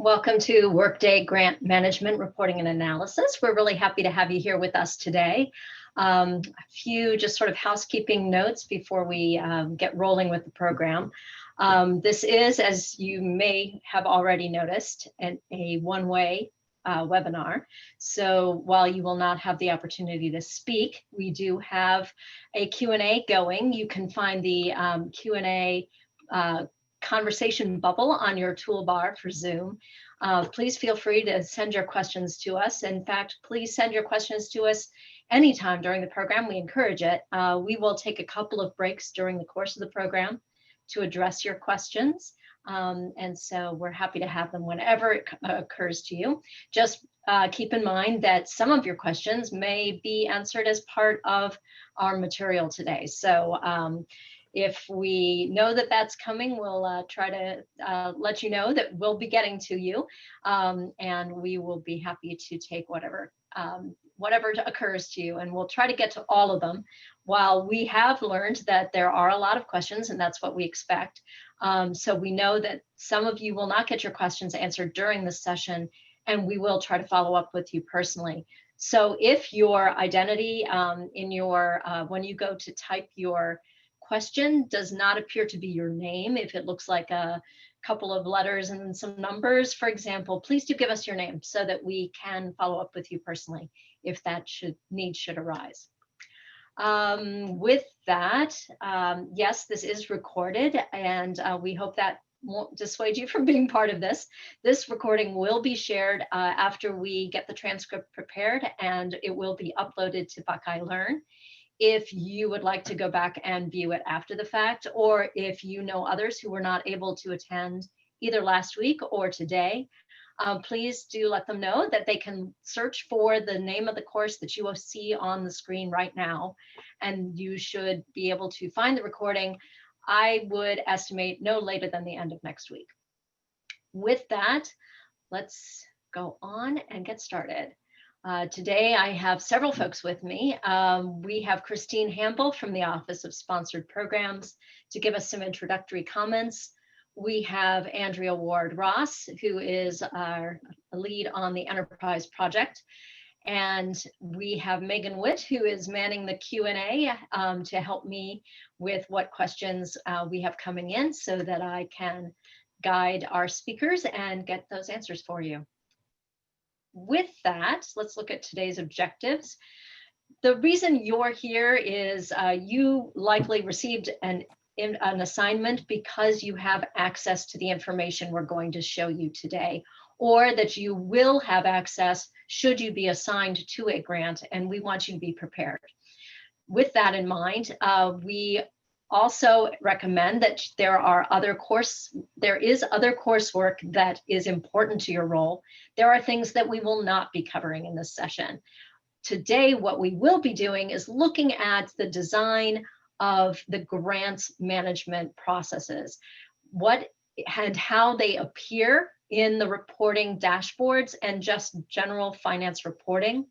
Welcome to Workday Grant Management Reporting and Analysis. We're really happy to have you here with us today. A few just sort of housekeeping notes before we get rolling with the program. This is, as you may have already noticed, a one-way webinar. So while you will not have the opportunity to speak, we do have a Q&A going. You can find the Q&A conversation bubble on your toolbar for Zoom. Please feel free to send your questions to us. In fact, please send your questions to us anytime during the program. We encourage it. We will take a couple of breaks during the course of the program to address your questions. And so we're happy to have them whenever it occurs to you. Just keep in mind that some of your questions may be answered as part of our material today. So if we know that that's coming, we'll try to let you know that we'll be getting to you, and we will be happy to take whatever occurs to you, and we'll try to get to all of them. While we have learned that there are a lot of questions, and that's what we expect, so we know that some of you will not get your questions answered during this session, and we will try to follow up with you personally. So if your identity in your when you go to type your question does not appear to be your name, if it looks like a couple of letters and some numbers, for example, please do give us your name so that we can follow up with you personally if that need should arise. With that, yes, this is recorded, and we hope that won't dissuade you from being part of this. This recording will be shared after we get the transcript prepared, and it will be uploaded to Buckeye Learn. If you would like to go back and view it after the fact, or if you know others who were not able to attend either last week or today, please do let them know that they can search for the name of the course that you will see on the screen right now, and you should be able to find the recording. I would estimate no later than the end of next week. With that, let's go on and get started. Today, I have several folks with me. We have Christine Hamble from the Office of Sponsored Programs to give us some introductory comments. We have Andrea Ward-Ross, who is our lead on the Enterprise Project. And we have Megan Witt, who is manning the Q&A to help me with what questions we have coming in so that I can guide our speakers and get those answers for you. With that, let's look at today's objectives. The reason you're here is you likely received an assignment because you have access to the information we're going to show you today, or that you will have access should you be assigned to a grant, and we want you to be prepared. With that in mind, we also recommend that there is other coursework that is important to your role. There are things that we will not be covering in this session. Today, what we will be doing is looking at the design of the grants management processes, what and how they appear in the reporting dashboards and just general finance reporting.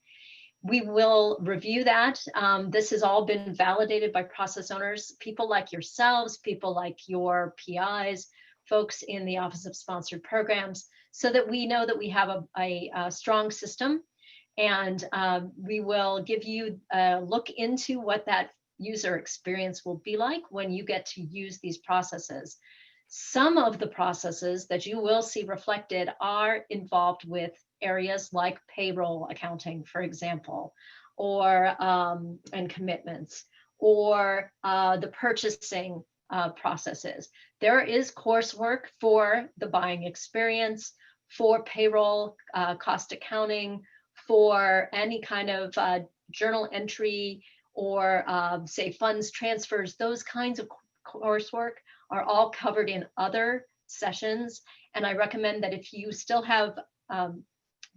We will review that. This has all been validated by process owners, people like yourselves, people like your PIs, folks in the Office of Sponsored Programs, so that we know that we have a strong system. And we will give you a look into what that user experience will be like when you get to use these processes. Some of the processes that you will see reflected are involved with areas like payroll accounting, for example, or and commitments, or the purchasing processes. There is coursework for the buying experience, for payroll, cost accounting, for any kind of journal entry, or say funds transfers. Those kinds of coursework are all covered in other sessions. And I recommend that if you still have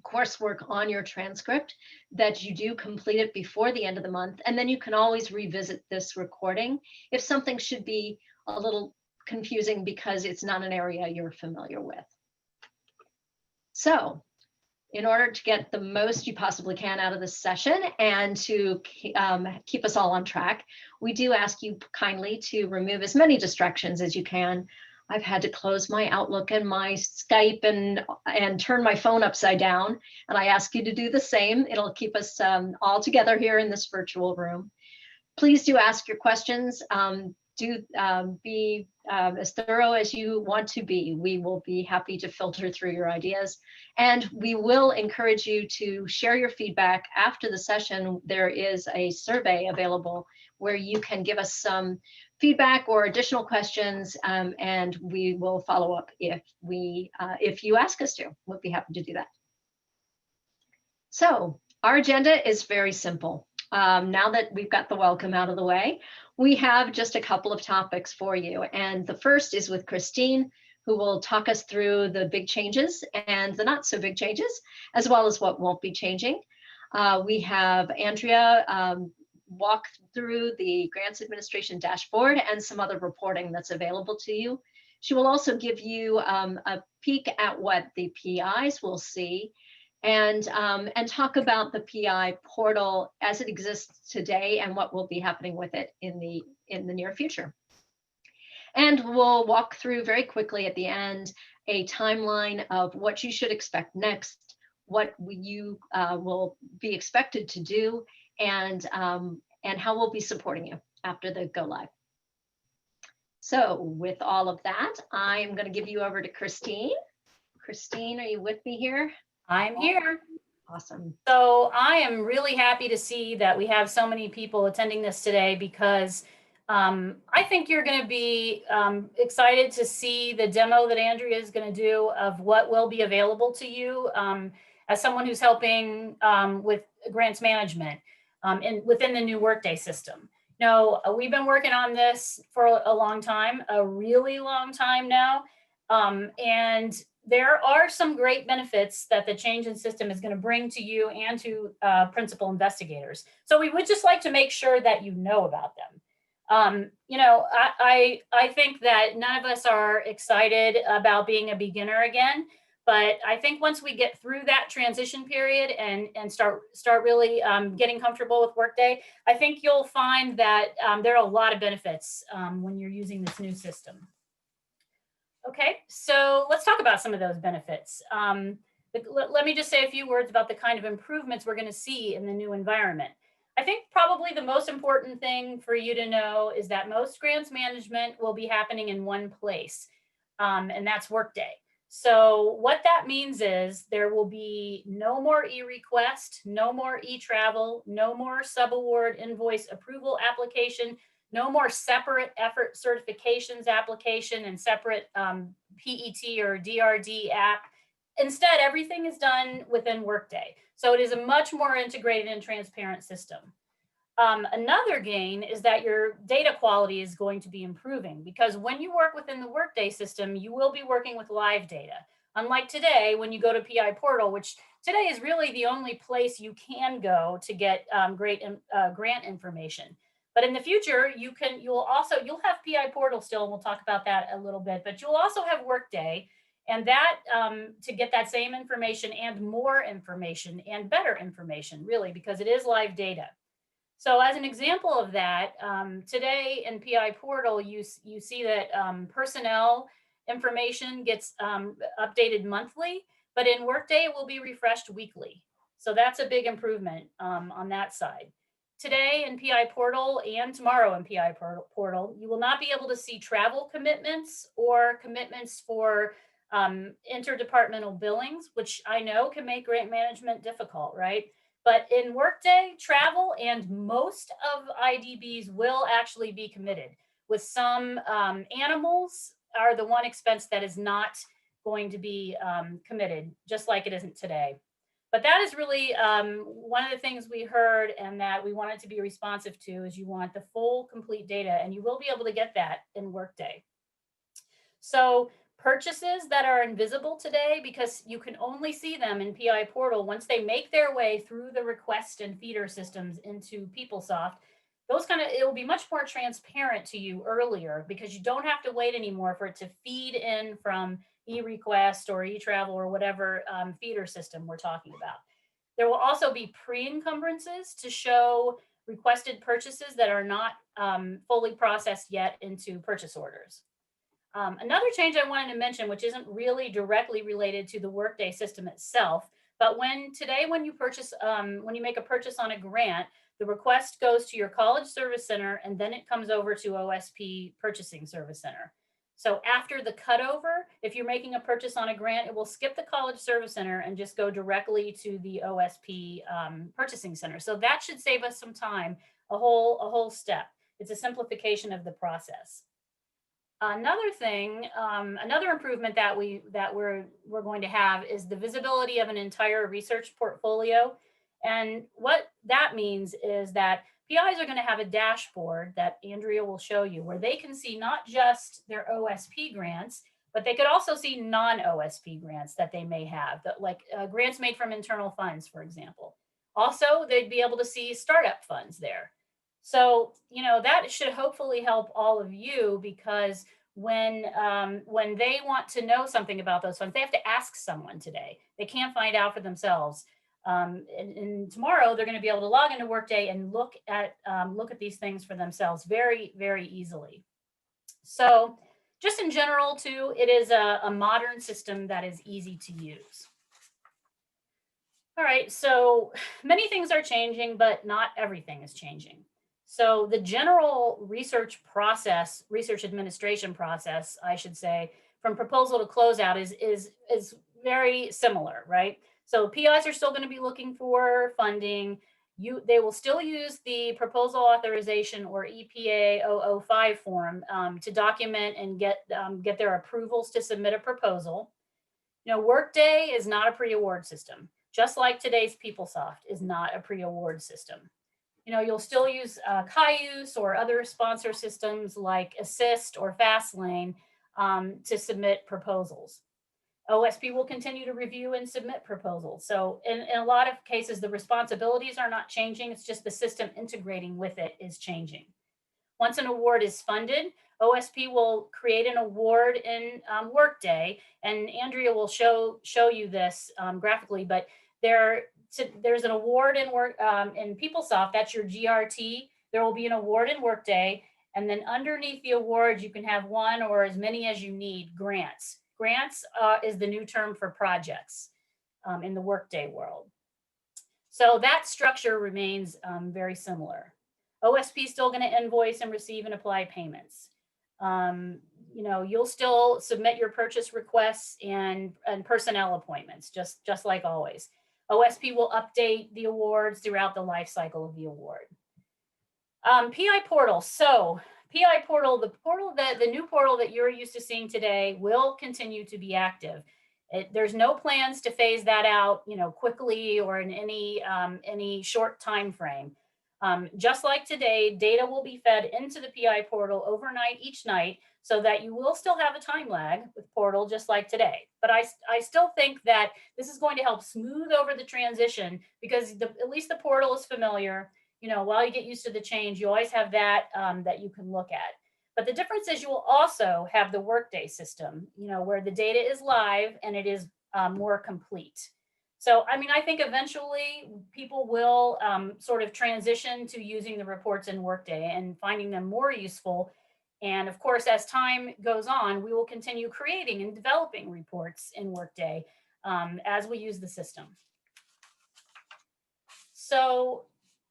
coursework on your transcript, that you do complete it before the end of the month, and then you can always revisit this recording if something should be a little confusing because it's not an area you're familiar with. So in order to get the most you possibly can out of this session and to keep us all on track, we do ask you kindly to remove as many distractions as you can I've had to close my Outlook and my Skype and turn my phone upside down. And I ask you to do the same. It'll keep us all together here in this virtual room. Please do ask your questions. Do be as thorough as you want to be. We will be happy to filter through your ideas. And we will encourage you to share your feedback after the session. There is a survey available where you can give us some feedback or additional questions, and we will follow up if you ask us to. We'll be happy to do that. So our agenda is very simple. Now that we've got the welcome out of the way, we have just a couple of topics for you. And the first is with Christine, who will talk us through the big changes and the not so big changes, as well as what won't be changing. We have Andrea walk through the grants administration dashboard and some other reporting that's available to you. She will also give you a peek at what the PIs will see and talk about the PI portal as it exists today and what will be happening with it in the near future. And we'll walk through very quickly at the end a timeline of what you should expect next, what you will be expected to do, and how we'll be supporting you after the go live. So with all of that, I'm going to give you over to Christine. Christine, are you with me here? I'm here. Awesome. So I am really happy to see that we have so many people attending this today, because I think you're going to be excited to see the demo that Andrea is going to do of what will be available to you as someone who's helping with grants management within the new Workday system. Now, we've been working on this for a long time, a really long time now. And there are some great benefits that the change in system is going to bring to you and to principal investigators. So we would just like to make sure that you know about them. You know, I think that none of us are excited about being a beginner again, but I think once we get through that transition period and start really getting comfortable with Workday, I think you'll find that there are a lot of benefits when you're using this new system. Okay, so let's talk about some of those benefits. Let me just say a few words about the kind of improvements we're going to see in the new environment. I think probably the most important thing for you to know is that most grants management will be happening in one place, and that's Workday. So what that means is there will be no more e-request, no more e-travel, no more subaward invoice approval application, no more separate effort certifications application and separate PET or DRD app. Instead, everything is done within Workday. So it is a much more integrated and transparent system. Another gain is that your data quality is going to be improving, because when you work within the Workday system, you will be working with live data. Unlike today, when you go to PI Portal, which today is really the only place you can go to get great grant information. But in the future, you'll have PI Portal still, and we'll talk about that a little bit, but you'll also have Workday, and that to get that same information and more information and better information, really, because it is live data. So as an example of that, today in PI Portal, you see that personnel information gets updated monthly, but in Workday, it will be refreshed weekly. So that's a big improvement on that side. Today in PI Portal and tomorrow in PI Portal, you will not be able to see travel commitments or commitments for interdepartmental billings, which I know can make grant management difficult, right? But in Workday, travel and most of IDBs will actually be committed, with some animals are the one expense that is not going to be committed, just like it isn't today. But that is really one of the things we heard, and that we wanted to be responsive to, is you want the full, complete data, and you will be able to get that in Workday. So purchases that are invisible today, because you can only see them in PI Portal once they make their way through the request and feeder systems into PeopleSoft, it will be much more transparent to you earlier, because you don't have to wait anymore for it to feed in from e-request or e-travel or whatever feeder system we're talking about. There will also be pre-encumbrances to show requested purchases that are not fully processed yet into purchase orders. Another change I wanted to mention, which isn't really directly related to the Workday system itself, but when you purchase, when you make a purchase on a grant, the request goes to your college service center and then it comes over to OSP Purchasing Service Center. So after the cutover, if you're making a purchase on a grant, it will skip the college service center and just go directly to the OSP purchasing center. So that should save us some time, a whole step. It's a simplification of the process. Another thing, another improvement that we're going to have is the visibility of an entire research portfolio. And what that means is that PIs are going to have a dashboard that Andrea will show you where they can see not just their OSP grants, but they could also see non-OSP grants that they may have, that like grants made from internal funds, for example. Also, they'd be able to see startup funds there. So, that should hopefully help all of you because when they want to know something about those funds, they have to ask someone today. They can't find out for themselves. And tomorrow they're going to be able to log into Workday and look at these things for themselves very, very easily. So, just in general, too, it is a modern system that is easy to use. All right, so many things are changing, but not everything is changing. So the general research administration process, I should say, from proposal to closeout is very similar, right? So PIs are still going to be looking for funding. They will still use the proposal authorization or EPA 005 form to document and get their approvals to submit a proposal. Workday is not a pre-award system, just like today's PeopleSoft is not a pre-award system. You'll still use Cayuse or other sponsor systems like Assist or Fastlane to submit proposals. OSP will continue to review and submit proposals. So in a lot of cases, the responsibilities are not changing. It's just the system integrating with it is changing. Once an award is funded, OSP will create an award in Workday, and Andrea will show you this graphically. But there's an award in PeopleSoft. That's your GRT. There will be an award in Workday, and then underneath the award, you can have one or as many as you need grants. Grants is the new term for projects in the Workday world. So that structure remains very similar. OSP is still going to invoice and receive and apply payments. You'll still submit your purchase requests and personnel appointments, just like always. OSP will update the awards throughout the life cycle of the award. PI portal. So PI portal, the new portal that you're used to seeing today will continue to be active. There's no plans to phase that out, quickly or in any short time frame. Just like today, data will be fed into the PI portal overnight each night so that you will still have a time lag with portal just like today. But I still think that this is going to help smooth over the transition because at least the portal is familiar. While you get used to the change, you always have that that you can look at. But the difference is you will also have the Workday system, where the data is live and it is more complete. So, I think eventually people will sort of transition to using the reports in Workday and finding them more useful. And of course, as time goes on, we will continue creating and developing reports in Workday as we use the system. So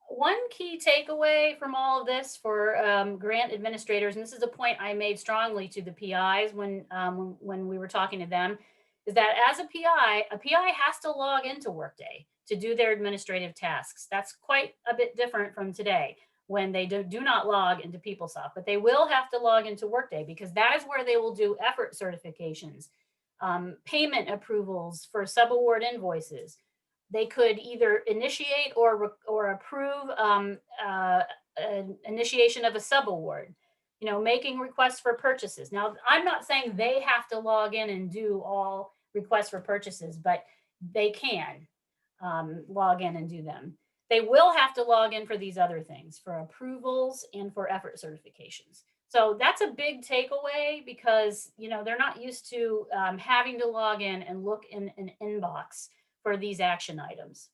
one key takeaway from all of this for grant administrators, and this is a point I made strongly to the PIs when we were talking to them, is that as a PI has to log into Workday to do their administrative tasks. That's quite a bit different from today when they do not log into PeopleSoft, but they will have to log into Workday because that is where they will do effort certifications, payment approvals for subaward invoices. They could either initiate or approve initiation of a subaward, making requests for purchases. Now, I'm not saying they have to log in and do all requests for purchases, but they can log in and do them. They will have to log in for these other things, for approvals and for effort certifications. So that's a big takeaway because, they're not used to having to log in and look in an inbox for these action items.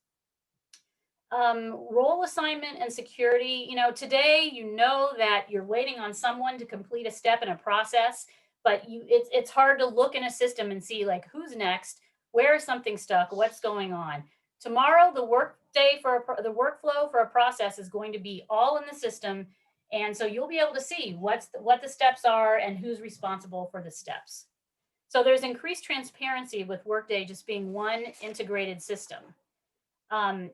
Role assignment and security. Today, that you're waiting on someone to complete a step in a process, but it's hard to look in a system and see like who's next, where is something stuck, what's going on. Tomorrow, the the workflow for a process is going to be all in the system, and so you'll be able to see what the steps are and who's responsible for the steps. So there's increased transparency with Workday just being one integrated system. Um,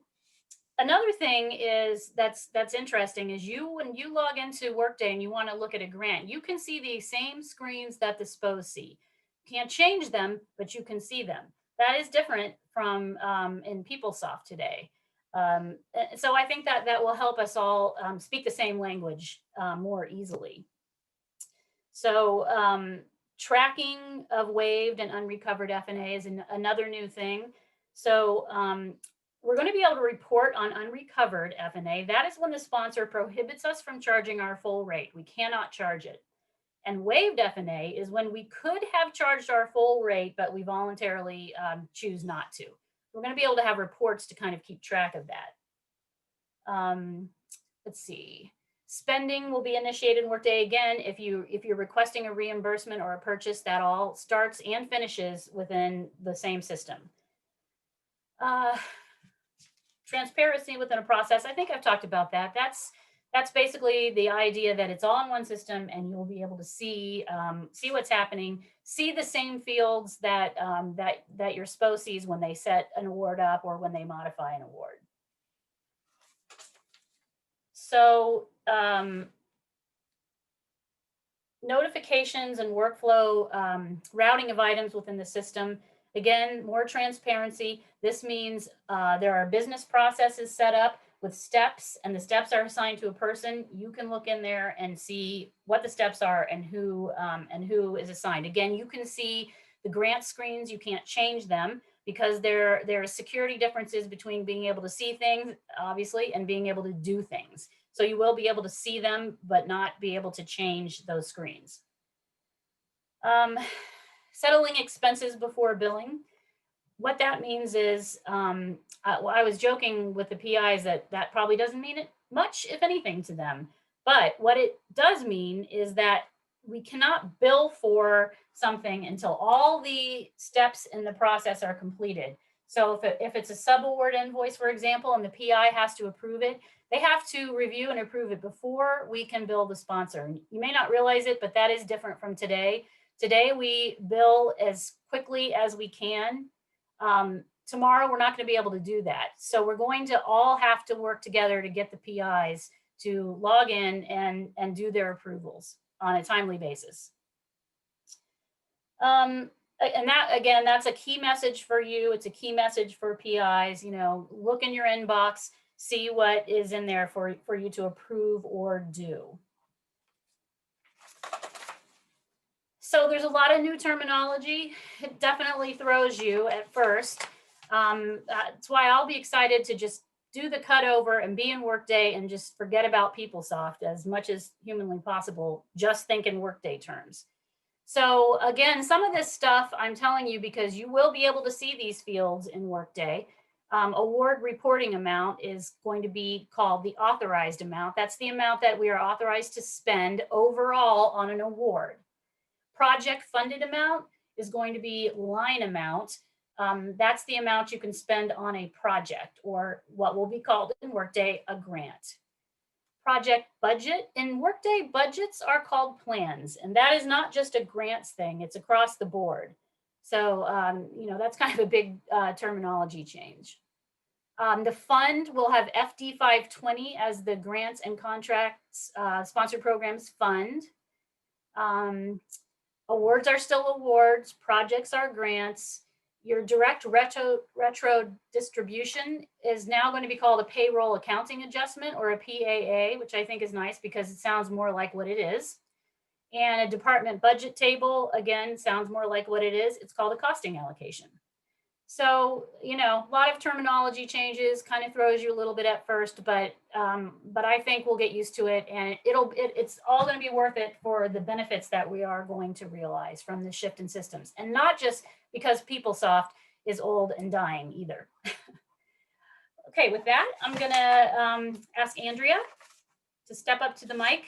Another thing is that's interesting is when you log into Workday and you want to look at a grant, you can see the same screens that the SPOs see. Can't change them, but you can see them. That is different from in PeopleSoft today. So I think that that will help us all speak the same language more easily. So tracking of waived and unrecovered F&A is another new thing. So we're going to be able to report on unrecovered F&A. That is when the sponsor prohibits us from charging our full rate. We cannot charge it. And waived F&A is when we could have charged our full rate, but we voluntarily choose not to. We're going to be able to have reports to kind of keep track of that. Let's see. Spending will be initiated in Workday again. If you're requesting a reimbursement or a purchase, that all starts and finishes within the same system. Transparency within a process. I think I've talked about that. That's basically the idea that it's all in one system, and you'll be able to see what's happening, see the same fields that that your SPO sees when they set an award up or when they modify an award. So notifications and workflow routing of items within the system. Again, more transparency. This means there are business processes set up with steps, and the steps are assigned to a person. You can look in there and see what the steps are and who is assigned. Again, you can see the grant screens. You can't change them because there are security differences between being able to see things, obviously, and being able to do things. So you will be able to see them, but not be able to change those screens. Settling expenses before billing. What that means is, I was joking with the PIs that probably doesn't mean it much, if anything, to them. But what it does mean is that we cannot bill for something until all the steps in the process are completed. So if it's a subaward invoice, for example, and the PI has to approve it, they have to review and approve it before we can bill the sponsor. You may not realize it, but that is different from today. Today, we bill as quickly as we can. Tomorrow, we're not going to be able to do that. So we're going to all have to work together to get the PIs to log in and do their approvals on a timely basis. And that, again, that's a key message for you. It's a key message for PIs. You know, look in your inbox, see what is in there for you to approve or do. So there's a lot of new terminology. It definitely throws you at first. That's why I'll be excited to just do the cutover and be in Workday and just forget about PeopleSoft as much as humanly possible, just think in Workday terms. So again, some of this stuff I'm telling you because you will be able to see these fields in Workday. Award reporting amount is going to be called the authorized amount. That's the amount that we are authorized to spend overall on an award. Project funded amount is going to be line amount. That's the amount you can spend on a project, or what will be called in Workday a grant. Project budget. In Workday, budgets are called plans, and that is not just a grants thing, it's across the board. So, you know, that's kind of a big terminology change. The fund will have FD 520 as the grants and contracts sponsored programs fund. Awards are still awards, projects are grants. Your direct retro distribution is now going to be called a payroll accounting adjustment, or a PAA, which I think is nice because it sounds more like what it is. And a department budget table, again, sounds more like what it is. It's called a costing allocation. So, you know, a lot of terminology changes, kind of throws you a little bit at first, but I think we'll get used to it, and it's all going to be worth it for the benefits that we are going to realize from the shift in systems, and not just because PeopleSoft is old and dying either. Okay, with that, I'm going to ask Andrea to step up to the mic.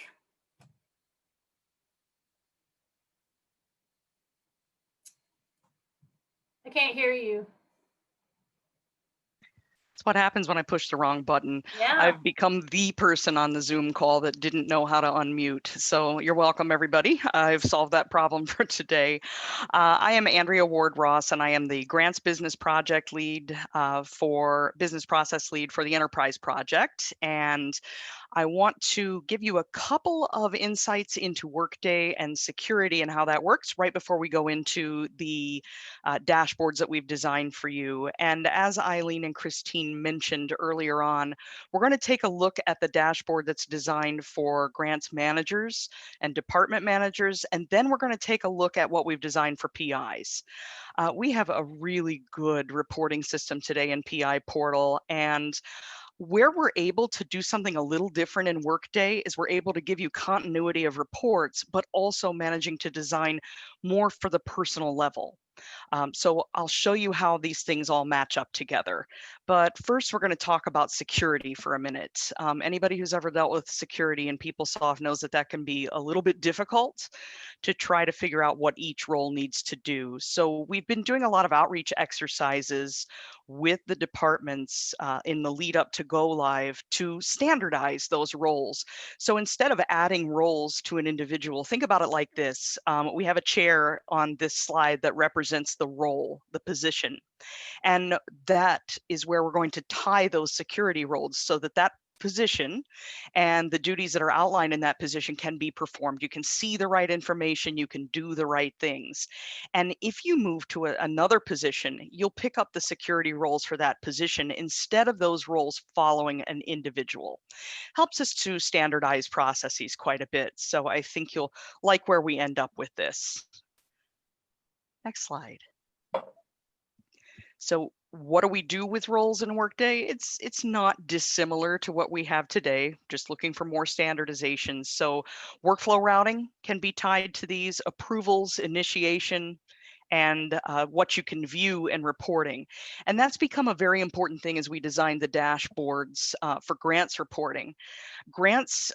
I can't hear you. That's what happens when I push the wrong button. Yeah. I've become the person on the Zoom call that didn't know how to unmute. So you're welcome, everybody. I've solved that problem for today. I am Andrea Ward-Ross, and I am the Grants Business Project Lead for Business Process Lead for the Enterprise Project. And I want to give you a couple of insights into Workday and security and how that works right before we go into the dashboards that we've designed for you. And as Eileen and Christine mentioned earlier on, we're going to take a look at the dashboard that's designed for grants managers and department managers, and then we're going to take a look at what we've designed for PIs. We have a really good reporting system today in PI Portal, and where we're able to do something a little different in Workday is we're able to give you continuity of reports, but also managing to design more for the personal level. So I'll show you how these things all match up together. But first, we're going to talk about security for a minute. Anybody who's ever dealt with security in PeopleSoft knows that that can be a little bit difficult to try to figure out what each role needs to do. So we've been doing a lot of outreach exercises with the departments in the lead up to go live to standardize those roles. So instead of adding roles to an individual, think about it like this. We have a chair on this slide that represents the role, the position. And that is where we're going to tie those security roles so that that position and the duties that are outlined in that position can be performed. You can see the right information, you can do the right things. And if you move to another position, you'll pick up the security roles for that position instead of those roles following an individual. Helps us to standardize processes quite a bit. So I think you'll like where we end up with this. Next slide. So what do we do with roles in Workday? It's not dissimilar to what we have today, just looking for more standardization. So workflow routing can be tied to these, approvals, initiation, and what you can view and reporting. And that's become a very important thing as we design the dashboards for grants reporting. Grants,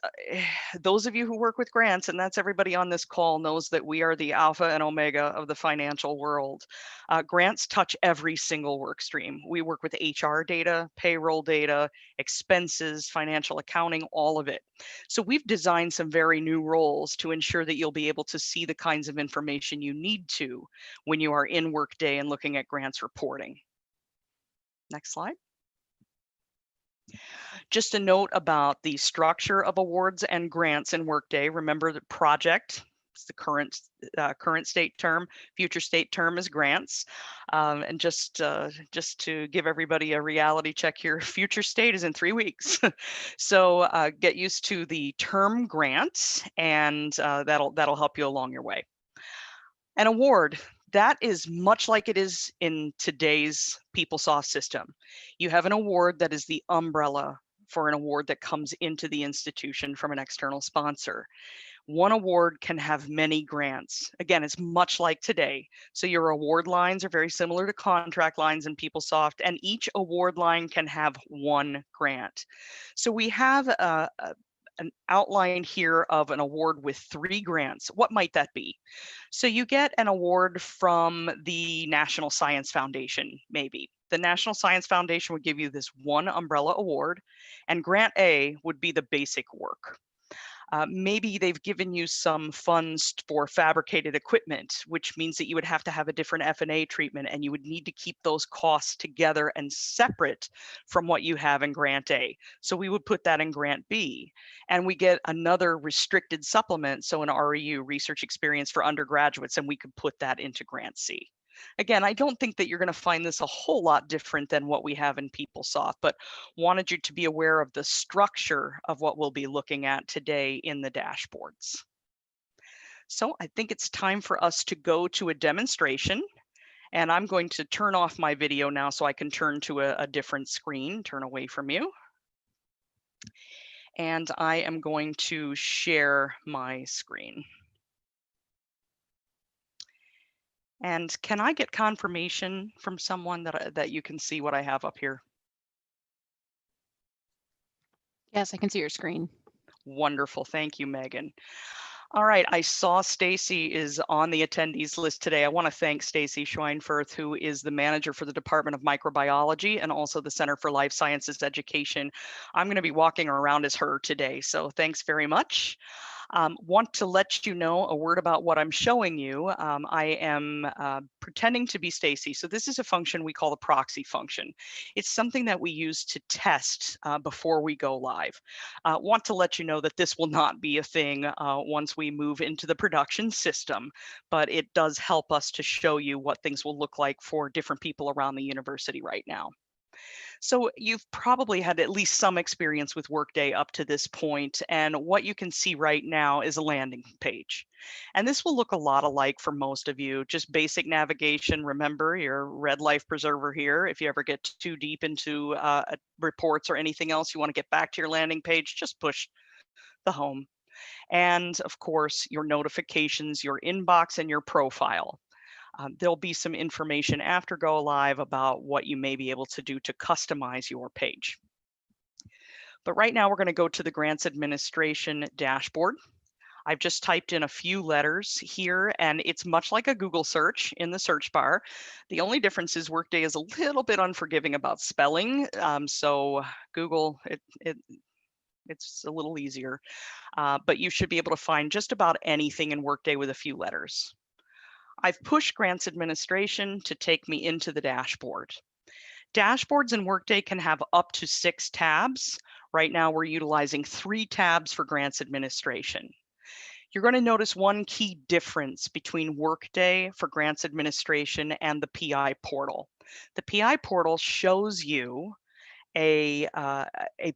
those of you who work with grants, and that's everybody on this call, knows that we are the alpha and omega of the financial world. Grants touch every single work stream. We work with HR data, payroll data, expenses, financial accounting, all of it. So we've designed some very new roles to ensure that you'll be able to see the kinds of information you need to when you are in Workday and looking at grants reporting. Next slide. Just a note about the structure of awards and grants in Workday. Remember the project is the current state term, future state term is grants. And just to give everybody a reality check here, future state is in 3 weeks. So get used to the term grant, and that'll help you along your way. An award, that is much like it is in today's PeopleSoft system. You have an award that is the umbrella for an award that comes into the institution from an external sponsor. One award can have many grants. Again, it's much like today. So your award lines are very similar to contract lines in PeopleSoft, and each award line can have one grant. So we have an outline here of an award with 3 grants. What might that be? So you get an award from the National Science Foundation, maybe. The National Science Foundation would give you this one umbrella award, and grant A would be the basic work. Maybe they've given you some funds for fabricated equipment, which means that you would have to have a different F&A treatment, and you would need to keep those costs together and separate from what you have in grant A. So we would put that in grant B, and we get another restricted supplement, so an REU, research experience for undergraduates, and we could put that into grant C. Again, I don't think that you're going to find this a whole lot different than what we have in PeopleSoft, but wanted you to be aware of the structure of what we'll be looking at today in the dashboards. So I think it's time for us to go to a demonstration, and I'm going to turn off my video now so I can turn to a different screen, turn away from you. And I am going to share my screen. And can I get confirmation from someone that you can see what I have up here? Yes, I can see your screen. Wonderful. Thank you, Megan. All right, I saw Stacy is on the attendees list today. I want to thank Stacy Schweinfurth, who is the manager for the Department of Microbiology and also the Center for Life Sciences Education. I'm going to be walking around as her today, so thanks very much. Want to let you know a word about what I'm showing you. I am pretending to be Stacy. So this is a function we call the proxy function. It's something that we use to test before we go live. Want to let you know that this will not be a thing once we move into the production system, but it does help us to show you what things will look like for different people around the university right now. So you've probably had at least some experience with Workday up to this point, and what you can see right now is a landing page. And this will look a lot alike for most of you, just basic navigation. Remember your red life preserver here. If you ever get too deep into reports or anything else, you want to get back to your landing page, just push the home. And of course, your notifications, your inbox, and your profile. There'll be some information after go live about what you may be able to do to customize your page. But right now we're going to go to the Grants Administration dashboard. I've just typed in a few letters here, and it's much like a Google search in the search bar. The only difference is Workday is a little bit unforgiving about spelling. So Google, it's a little easier, but you should be able to find just about anything in Workday with a few letters. I've pushed Grants Administration to take me into the dashboard. Dashboards in Workday can have up to 6 tabs. Right now, we're utilizing 3 tabs for Grants Administration. You're going to notice one key difference between Workday for Grants Administration and the PI portal. The PI portal shows you a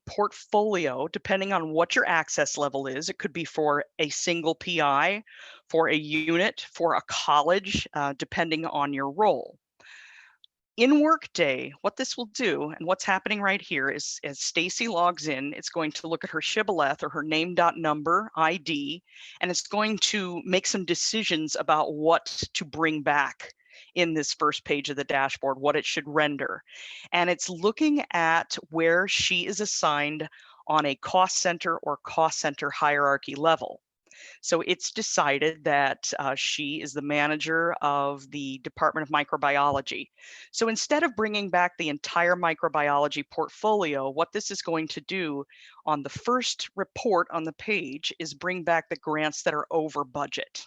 portfolio, depending on what your access level is. It could be for a single PI, for a unit, for a college, depending on your role. In Workday, what this will do, and what's happening right here is as Stacy logs in, it's going to look at her shibboleth or her name.number ID, and it's going to make some decisions about what to bring back in this first page of the dashboard, what it should render. And it's looking at where she is assigned on a cost center or cost center hierarchy level. So it's decided that she is the manager of the Department of Microbiology. So instead of bringing back the entire microbiology portfolio, what this is going to do on the first report on the page is bring back the grants that are over budget.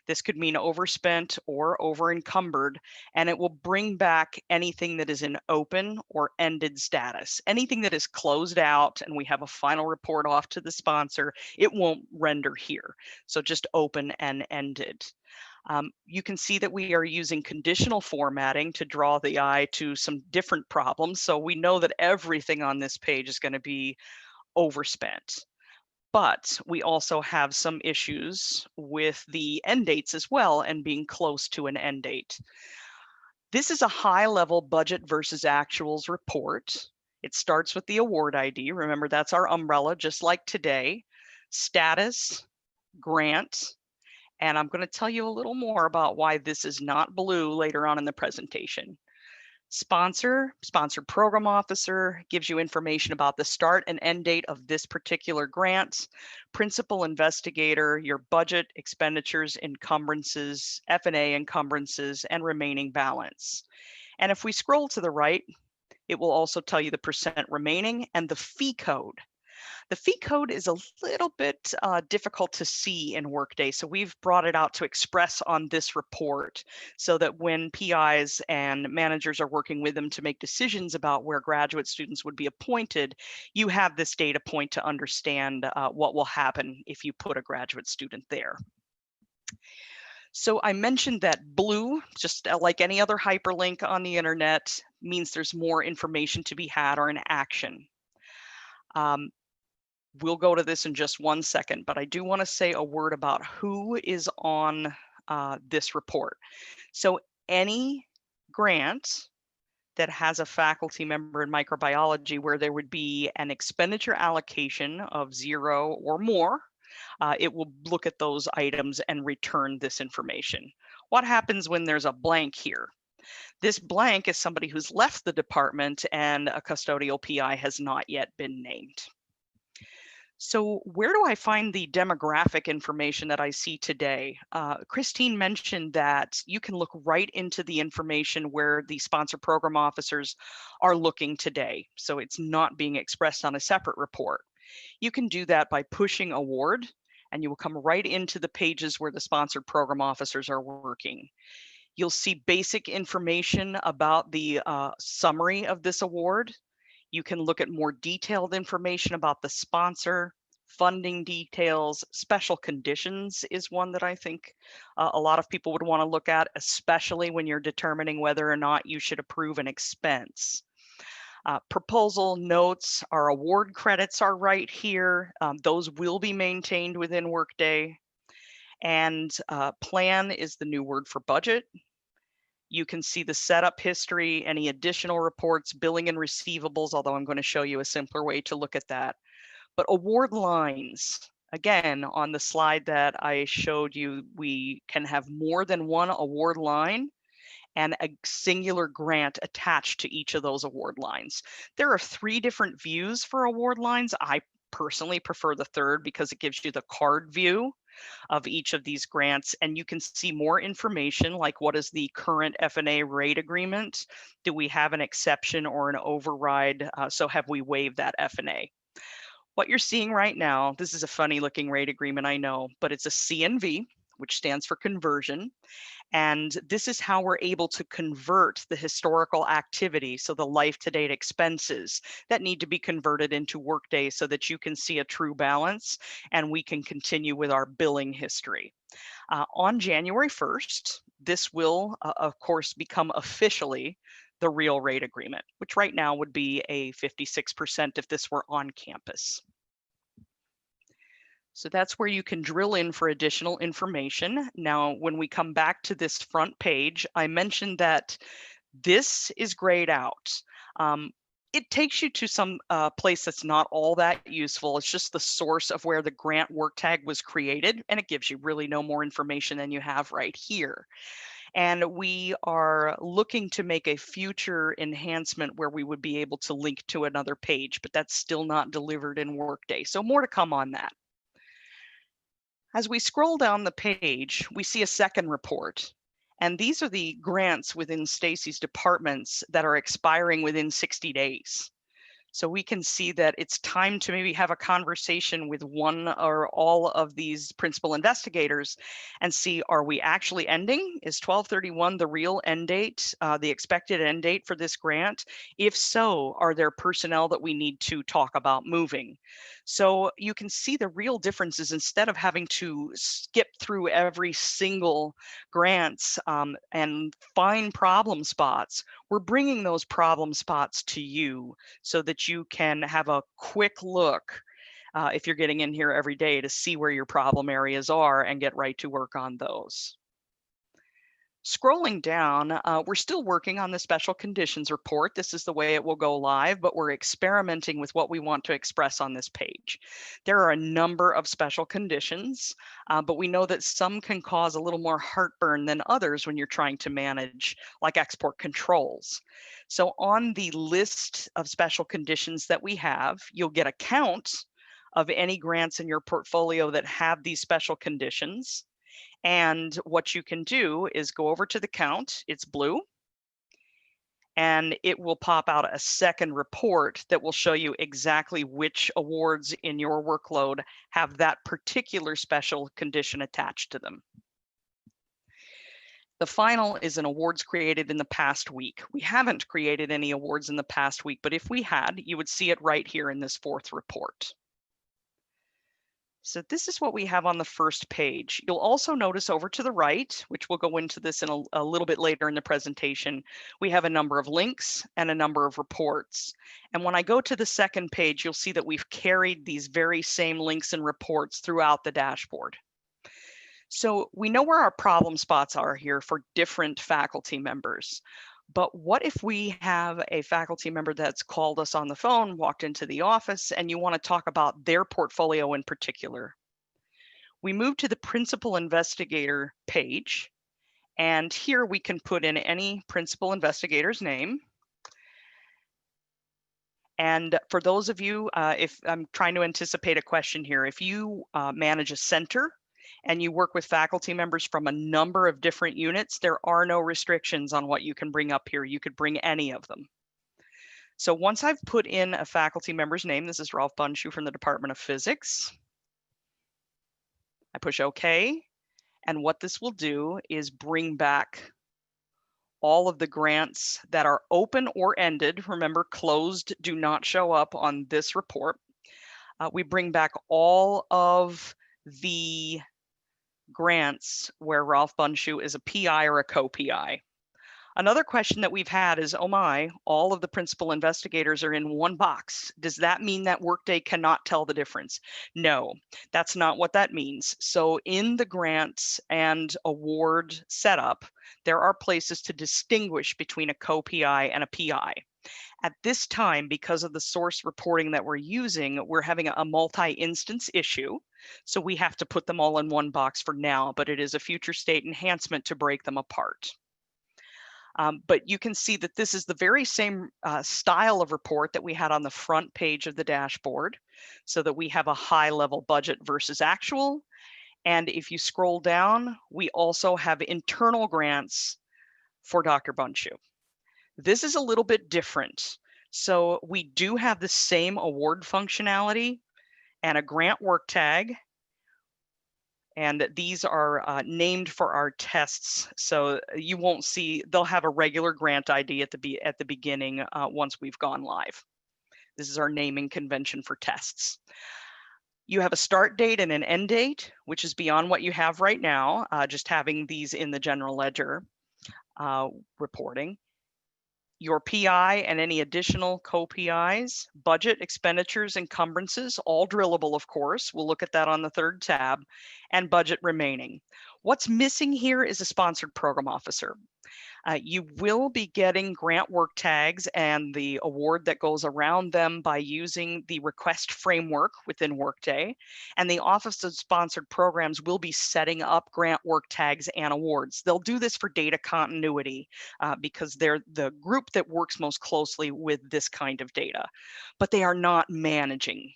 This could mean overspent or over encumbered, and it will bring back anything that is in open or ended status. Anything that is closed out and we have a final report off to the sponsor, it won't render here. So just open and ended. You can see that we are using conditional formatting to draw the eye to some different problems. So we know that everything on this page is going to be overspent. But we also have some issues with the end dates as well and being close to an end date. This is a high-level budget versus actuals report. It starts with the award ID. Remember, that's our umbrella, just like today. Status, grant, and I'm going to tell you a little more about why this is not blue later on in the presentation. Sponsor program officer gives you information about the start and end date of this particular grant. Principal investigator, your budget, expenditures, encumbrances, F&A encumbrances, and remaining balance. And if we scroll to the right, it will also tell you the percent remaining and the fee code. The fee code is a little bit difficult to see in Workday, so we've brought it out to express on this report so that when PIs and managers are working with them to make decisions about where graduate students would be appointed, you have this data point to understand what will happen if you put a graduate student there. So I mentioned that blue, just like any other hyperlink on the internet, means there's more information to be had or an action. We'll go to this in just one second, but I do want to say a word about who is on this report. So any grant that has a faculty member in microbiology where there would be an expenditure allocation of 0 or more, it will look at those items and return this information. What happens when there's a blank here? This blank is somebody who's left the department and a custodial PI has not yet been named. So where do I find the demographic information that I see today? Christine mentioned that you can look right into the information where the sponsor program officers are looking today. So it's not being expressed on a separate report. You can do that by pushing award, and you will come right into the pages where the sponsored program officers are working. You'll see basic information about the summary of this award. You can look at more detailed information about the sponsor, funding details, special conditions is one that I think a lot of people would want to look at, especially when you're determining whether or not you should approve an expense. Proposal notes, our award credits are right here. Those will be maintained within Workday. And plan is the new word for budget. You can see the setup history, any additional reports, billing and receivables, although I'm going to show you a simpler way to look at that. But award lines, again, on the slide that I showed you, we can have more than one award line and a singular grant attached to each of those award lines. There are 3 different views for award lines. I personally prefer the third because it gives you the card view of each of these grants, and you can see more information like what is the current F&A rate agreement? Do we have an exception or an override? So have we waived that F&A? What you're seeing right now, this is a funny looking rate agreement, I know, but it's a CNV, which stands for conversion. And this is how we're able to convert the historical activity, so the life-to-date expenses that need to be converted into Workday so that you can see a true balance and we can continue with our billing history. On January 1st, this will, of course, become officially the real rate agreement, which right now would be a 56% if this were on campus. So that's where you can drill in for additional information. Now, when we come back to this front page, I mentioned that this is grayed out. It takes you to some place that's not all that useful. It's just the source of where the grant work tag was created, and it gives you really no more information than you have right here. And we are looking to make a future enhancement where we would be able to link to another page, but that's still not delivered in Workday. So more to come on that. As we scroll down the page, we see a second report. And these are the grants within Stacy's departments that are expiring within 60 days. So we can see that it's time to maybe have a conversation with one or all of these principal investigators and see, are we actually ending? Is 12/31 the real end date, the expected end date for this grant? If so, are there personnel that we need to talk about moving? So you can see the real differences. Instead of having to skip through every single grants and find problem spots, we're bringing those problem spots to you so that you can have a quick look if you're getting in here every day to see where your problem areas are and get right to work on those. Scrolling down, we're still working on the special conditions report. This is the way it will go live, but we're experimenting with what we want to express on this page. There are a number of special conditions, but we know that some can cause a little more heartburn than others when you're trying to manage, like export controls. So on the list of special conditions that we have, you'll get a count of any grants in your portfolio that have these special conditions. And what you can do is go over to the count, it's blue, and it will pop out a second report that will show you exactly which awards in your workload have that particular special condition attached to them. The final is an awards created in the past week. We haven't created any awards in the past week, but if we had, you would see it right here in this fourth report. So this is what we have on the first page. You'll also notice over to the right, which we'll go into this in a little bit later in the presentation, we have a number of links and a number of reports. And when I go to the second page, you'll see that we've carried these very same links and reports throughout the dashboard. So we know where our problem spots are here for different faculty members. But what if we have a faculty member that's called us on the phone, walked into the office, and you want to talk about their portfolio in particular? We move to the principal investigator page, and here we can put in any principal investigator's name. And for those of you, if I'm trying to anticipate a question here, if you manage a center and you work with faculty members from a number of different units, there are no restrictions on what you can bring up here. You could bring any of them. So once I've put in a faculty member's name, this is Ralph Bunshu from the Department of Physics. I push OK. And what this will do is bring back all of the grants that are open or ended. Remember, closed do not show up on this report. We bring back all of the grants where Ralph Bunshu is a PI or a co-PI. Another question that we've had is, oh my, all of the principal investigators are in one box. Does that mean that Workday cannot tell the difference? No, that's not what that means. So in the grants and award setup, there are places to distinguish between a co-PI and a PI. At this time, because of the source reporting that we're using, we're having a multi-instance issue. So we have to put them all in one box for now, but it is a future state enhancement to break them apart. But you can see that this is the very same style of report that we had on the front page of the dashboard, so that we have a high level budget versus actual. And if you scroll down, we also have internal grants for Dr. Bunshu. This is a little bit different. So we do have the same award functionality and a grant work tag. And these are named for our tests. So you won't see, they'll have a regular grant ID at the beginning once we've gone live. This is our naming convention for tests. You have a start date and an end date, which is beyond what you have right now, just having these in the general ledger reporting. Your PI and any additional co-PIs, budget, expenditures, encumbrances, all drillable, of course. We'll look at that on the third tab, and budget remaining. What's missing here is a sponsored program officer. You will be getting grant work tags and the award that goes around them by using the request framework within Workday. And the Office of Sponsored Programs will be setting up grant work tags and awards. They'll do this for data continuity because they're the group that works most closely with this kind of data, but they are not managing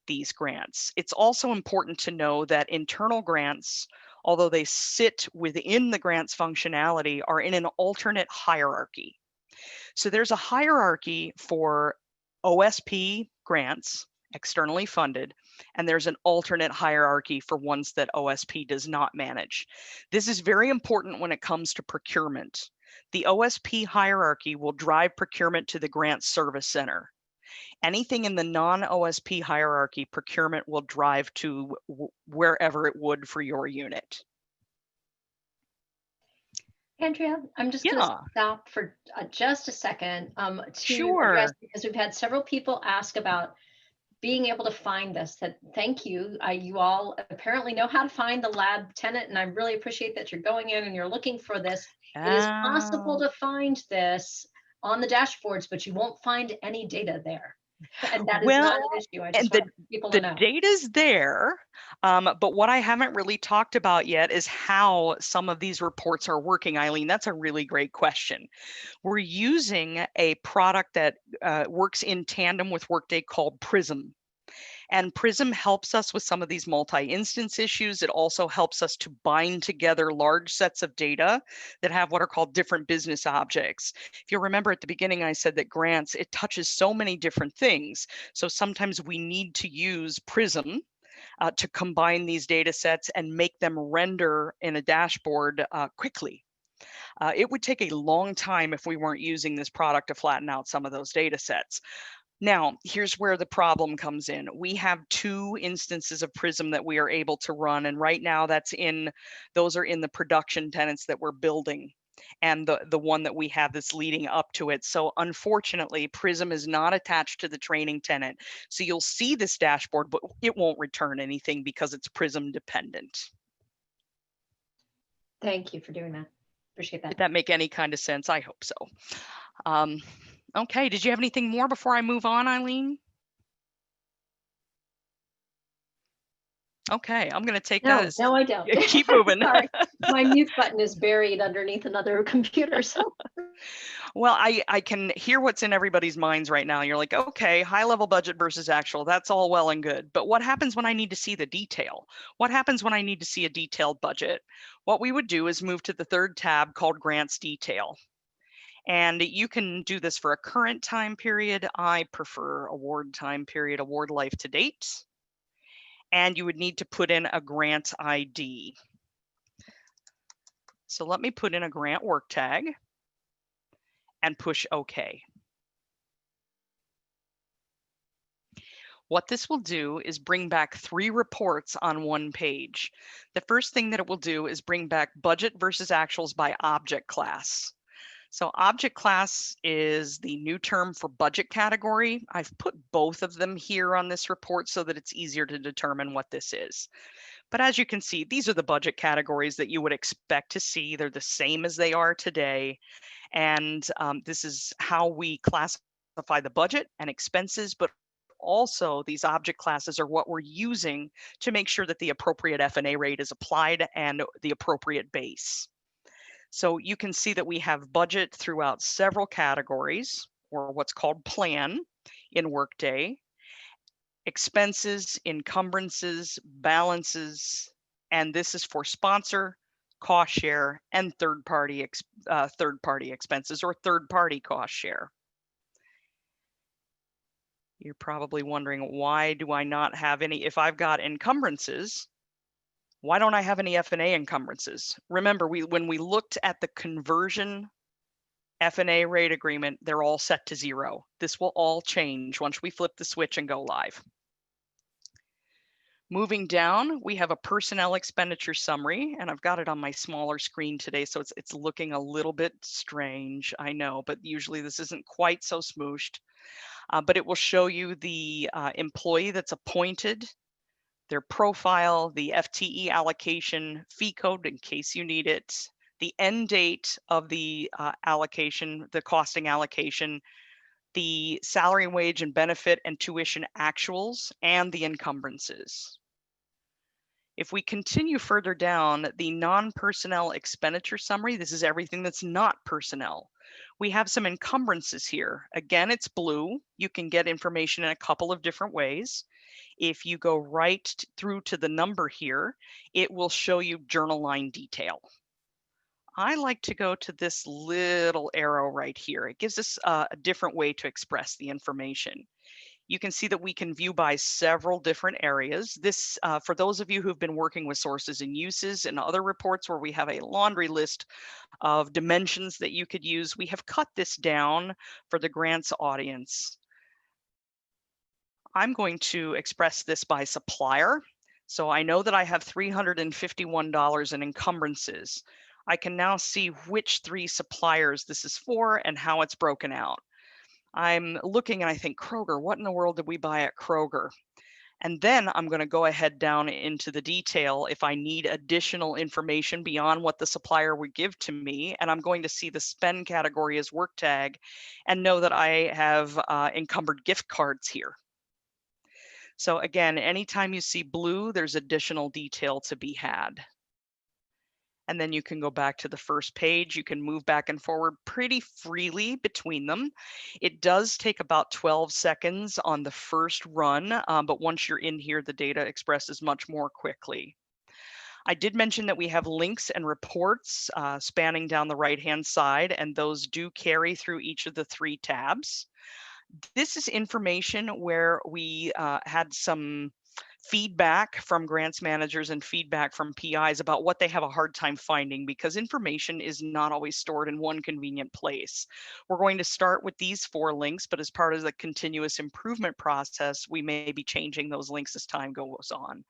these grants. It's also important to know that internal grants, although they sit within the grants functionality, are in an alternate hierarchy. So there's a hierarchy for OSP grants, externally funded, and there's an alternate hierarchy for ones that OSP does not manage. This is very important when it comes to procurement. The OSP hierarchy will drive procurement to the Grant Service Center. Anything in the non-OSP hierarchy, procurement will drive to wherever it would for your unit. Andrea, I'm just going to stop for just a second to address, because we've had several people ask about being able to find this. That thank you. You all apparently know how to find the lab tenant, and I really appreciate that you're going in and you're looking for this. It is possible to find this on the dashboards, but you won't find any data there. And that is not an issue. I just want people to know. The data's there, but what I haven't really talked about yet is how some of these reports are working. Eileen, that's a really great question. We're using a product that works in tandem with Workday called Prism. And Prism helps us with some of these multi-instance issues. It also helps us to bind together large sets of data that have what are called different business objects. If you remember at the beginning, I said that grants, it touches so many different things. So sometimes we need to use Prism to combine these data sets and make them render in a dashboard quickly. It would take a long time if we weren't using this product to flatten out some of those data sets. Now, here's where the problem comes in. We have 2 instances of Prism that we are able to run, and right now those are in the production tenants that we're building, and the one that we have that's leading up to it. So unfortunately, Prism is not attached to the training tenant. So you'll see this dashboard, but it won't return anything because it's Prism dependent. Thank you for doing that. Appreciate that. Did that make any kind of sense? I hope so. Okay, did you have anything more before I move on, Eileen? Okay, I'm going to take that as... No, I don't. Keep moving. Sorry, my mute button is buried underneath another computer. So. Well, I can hear what's in everybody's minds right now. You're like, okay, high level budget versus actual, that's all well and good. But what happens when I need to see the detail? What happens when I need to see a detailed budget? What we would do is move to the third tab called Grants Detail. And you can do this for a current time period. I prefer award time period, award life to date. And you would need to put in a grant ID. So let me put in a grant work tag and push OK. What this will do is bring back 3 reports on one page. The first thing that it will do is bring back budget versus actuals by object class. So object class is the new term for budget category. I've put both of them here on this report so that it's easier to determine what this is. But as you can see, these are the budget categories that you would expect to see. They're the same as they are today. And this is how we classify the budget and expenses, but also these object classes are what we're using to make sure that the appropriate F&A rate is applied and the appropriate base. So you can see that we have budget throughout several categories, or what's called plan in Workday, expenses, encumbrances, balances, and this is for sponsor, cost share, and third-party expenses or third-party cost share. You're probably wondering, why do I not have any? If I've got encumbrances, why don't I have any F&A encumbrances? Remember, when we looked at the conversion F&A rate agreement, they're all set to 0. This will all change once we flip the switch and go live. Moving down, we have a personnel expenditure summary, and I've got it on my smaller screen today, so it's looking a little bit strange, I know, but usually this isn't quite so smooshed. But it will show you the employee that's appointed, their profile, the FTE allocation, fee code in case you need it, the end date of the allocation, the costing allocation, the salary, wage, and benefit and tuition actuals, and the encumbrances. If we continue further down, the non-personnel expenditure summary, this is everything that's not personnel. We have some encumbrances here. Again, it's blue. You can get information in a couple of different ways. If you go right through to the number here, it will show you journal line detail. I like to go to this little arrow right here. It gives us a different way to express the information. You can see that we can view by several different areas. This, for those of you who've been working with sources and uses and other reports where we have a laundry list of dimensions that you could use, we have cut this down for the grants audience. I'm going to express this by supplier. So I know that I have $351 in encumbrances. I can now see which 3 suppliers this is for and how it's broken out. I'm looking and I think, Kroger, what in the world did we buy at Kroger? And then I'm going to go ahead down into the detail if I need additional information beyond what the supplier would give to me. And I'm going to see the spend category as work tag and know that I have encumbered gift cards here. So again, anytime you see blue, there's additional detail to be had. And then you can go back to the first page. You can move back and forward pretty freely between them. It does take about 12 seconds on the first run, but once you're in here, the data expresses much more quickly. I did mention that we have links and reports spanning down the right-hand side, and those do carry through each of the 3 tabs. This is information where we had some feedback from grants managers and feedback from PIs about what they have a hard time finding because information is not always stored in one convenient place. We're going to start with these 4 links, but as part of the continuous improvement process, we may be changing those links as time goes on.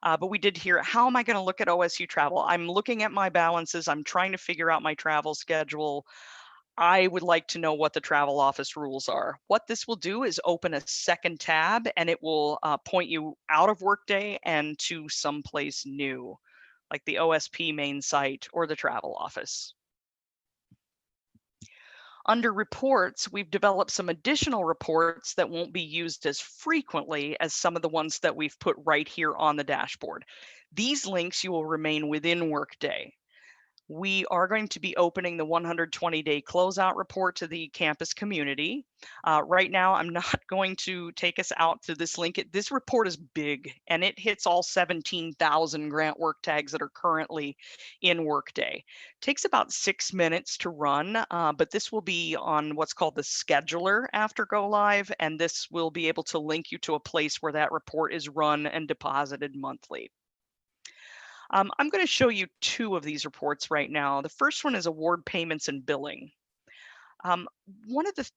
But we did hear, how am I going to look at OSU travel? I'm looking at my balances. I'm trying to figure out my travel schedule. I would like to know what the travel office rules are. What this will do is open a second tab and it will point you out of Workday and to someplace new, like the OSP main site or the travel office. Under reports, we've developed some additional reports that won't be used as frequently as some of the ones that we've put right here on the dashboard. These links you will remain within Workday. We are going to be opening the 120-day closeout report to the campus community. Right now, I'm not going to take us out to this link. This report is big, and it hits all 17,000 grant work tags that are currently in Workday. Takes about 6 minutes to run, but this will be on what's called the scheduler after go live, and this will be able to link you to a place where that report is run and deposited monthly. I'm going to show you two of these reports right now. The first one is award payments and billing. One of the